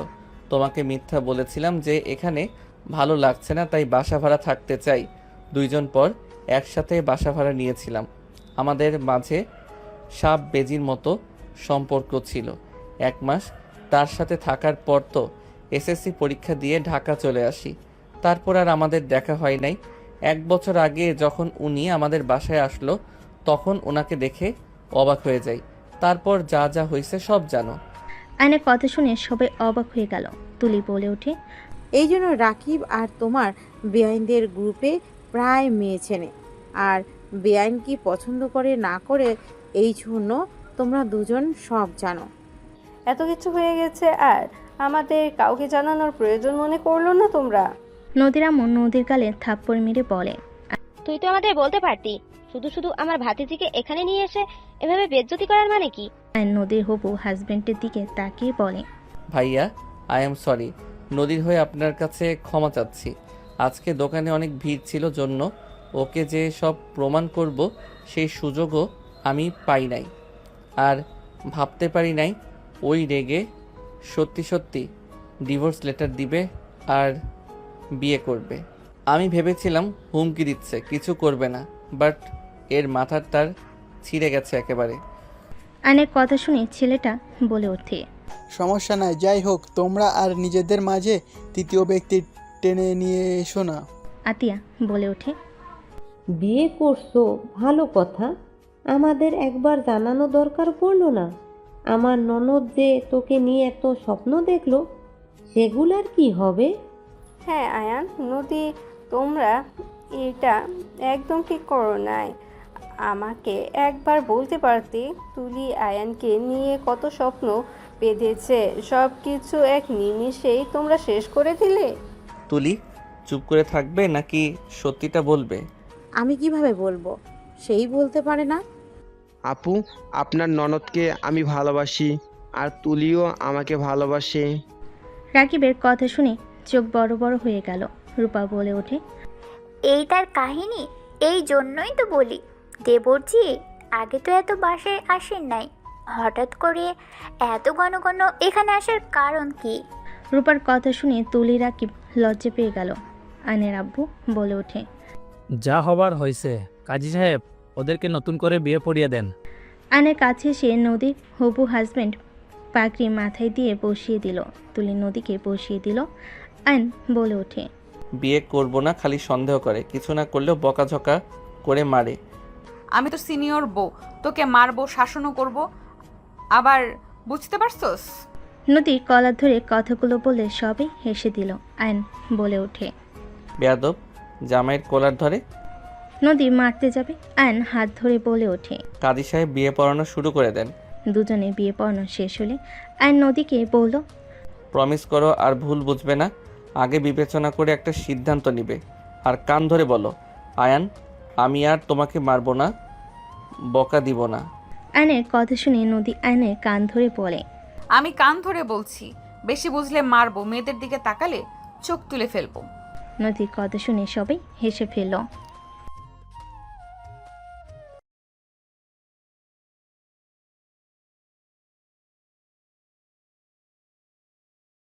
তোমাকে মিথ্যা বলেছিলাম যে এখানে ভালো লাগছে না, তাই বাসা ভাড়া থাকতে চাই। 2 জন পর একসাথে বাসা ভাড়া নিয়েছিলাম। আমাদের মাঝে সাপ বেজির মতো সম্পর্ক ছিল। 1 মাস তার সাথে থাকার পর তো এসএসসি পরীক্ষা দিয়ে ঢাকা চলে আসি। তারপর আর আমাদের দেখা হয় নাই। 1 বছর আগে যখন উনি আমাদের বাসায় আসলো, তখন ওনাকে দেখে অবাক হয়ে যাই। তারপর যা যা হয়েছে সব জানো। আয়নের কথা শুনে সবাই অবাক হয়ে গেল। তুলি বলে ওঠে, এই জন্য রাকিব আর তোমার বেআইনদের গ্রুপে প্রায় মেয়ে চেনে, আর বেআইন কি পছন্দ করে না করে এই জন্য তোমরা 2 জন সব জানো। এত কিছু হয়ে গেছে আর আমাদের কাউকে জানানোর প্রয়োজন মনে করলো না তোমরা? নদীর আম্মু নদীর গালে থাপ্পড় মেরে বলে, তুই তো আমাদের বলতে পারতি। শুধু শুধু আমার ভাতিজিকে এখানে নিয়ে এসে এভাবে বেজ্জতি করার মানে কি? আয়ন নদীর হবু হাজবেন্ডের দিকে তাকিয়ে বলে, ভাইয়া, আই এম সরি। নদীর হয়ে আপনার কাছে ক্ষমা চাচ্ছি। আজকে দোকানে অনেক ভিড় ছিল জন্য ওকে যে সব প্রমাণ করব সেই সুযোগও আমি পাই নাই, আর ভাবতে পারি নাই ওই রেগে সত্যি সত্যি ডিভোর্স লেটার দিবে আর বিয়ে করবে। আমি ভেবেছিলাম হুমকি দিচ্ছে, কিছু করবে না, বাট এর মাথার তার ছিঁড়ে গেছে একেবারে। আয়নের কথা শুনে ছেলেটা বলে ওঠে, সমস্যা নাই, যাই হোক তোমরা আর নিজেদের মাঝে তৃতীয় ব্যক্তি টেনে নিয়ে এসো না। আতিয়া বলে ওঠে, বিয়ে করছো ভালো কথা, আমাদের একবার জানানো দরকার পড়লো না? আমার ননদ যে তোকে নিয়ে এত স্বপ্ন দেখলো, সেগুলার কি হবে? হ্যাঁ আয়ান, নদী, তোমরা এটা একদম ঠিক করো নাই। আমাকে একবার বলতে পারতে তুলি আয়ানকে নিয়ে কত স্বপ্ন বেঁধেছে সব কিছু এক নিমিষেই তোমরা শেষ করে দিলে। তুলি চুপ করে থাকবে নাকি সত্যিটা বলবে? আমি কিভাবে বলবো? সেই বলতে পারে না। আপু, আপনার ননদকে আমি ভালোবাসি, আর তুলিও আমাকে ভালোবাসে। রাকিবের কথা শুনে চোখ বড় বড় হয়ে গেল। রূপা বলে ওঠে, এই তার কাহিনী? এই জন্যই তো বলি দেবরজি আগে তো এত বাসায় আসেন নাই, হঠাৎ করে এত ঘন ঘন এখানে আসার কারণ কি? রূপার কথা শুনে তুলি রাকিব লজ্জা পেয়ে গেল। আয়নের আব্বু বলে ওঠে, যা হবার হয়েছে, কাজী সাহেব ওদেরকে নতুন করে বিয়ে পড়িয়ে দেন। আয়নের কাছে এসে নদীর হবু হাজব্যান্ড পাগড়ি মাথায় দিয়ে বসিয়ে দিল। তুলি নদীকে বসিয়ে দিল। আয়ন বলে ওঠে, বিয়ে করব না, খালি সন্দেহ করে, কিছু না করলেও বকাঝকা করে মারে। আমি তো সিনিয়র বউ, তোকে মারবো, শাসনও করব, আবার বুঝতে পারছস? নদী কলার ধরে কথাগুলো বলে সবে হেসে দিল। আয়ন বলে ওঠে, বেয়াদব, জামাইয়ের কোলার ধরে। নদী মারতে যাবে, আয়ন হাত ধরে বলে ওঠে। কাজী সাহেব বিয়ে পড়ানো শুরু করে দেন। দুজনে বিয়ে পড়ানো শেষ হলে আয়ন নদীকে বলল, প্রমিস করো আর ভুল বুঝবে না, আগে বিবেচনা করে একটা সিদ্ধান্ত নিবে। আর কান ধরে বলো, আয়ান আমি আর তোমাকে মারবো না, বকা দিব না। আয়নের কথা শুনে নদী আয়নের কান ধরে বলে, আমি কান ধরে বলছি, বেশি বুঝলে মারবো, মেয়েদের দিকে তাকালে চোখ তুলে ফেলবো। নদীর কথা শুনে সবাই হেসে ফেলল।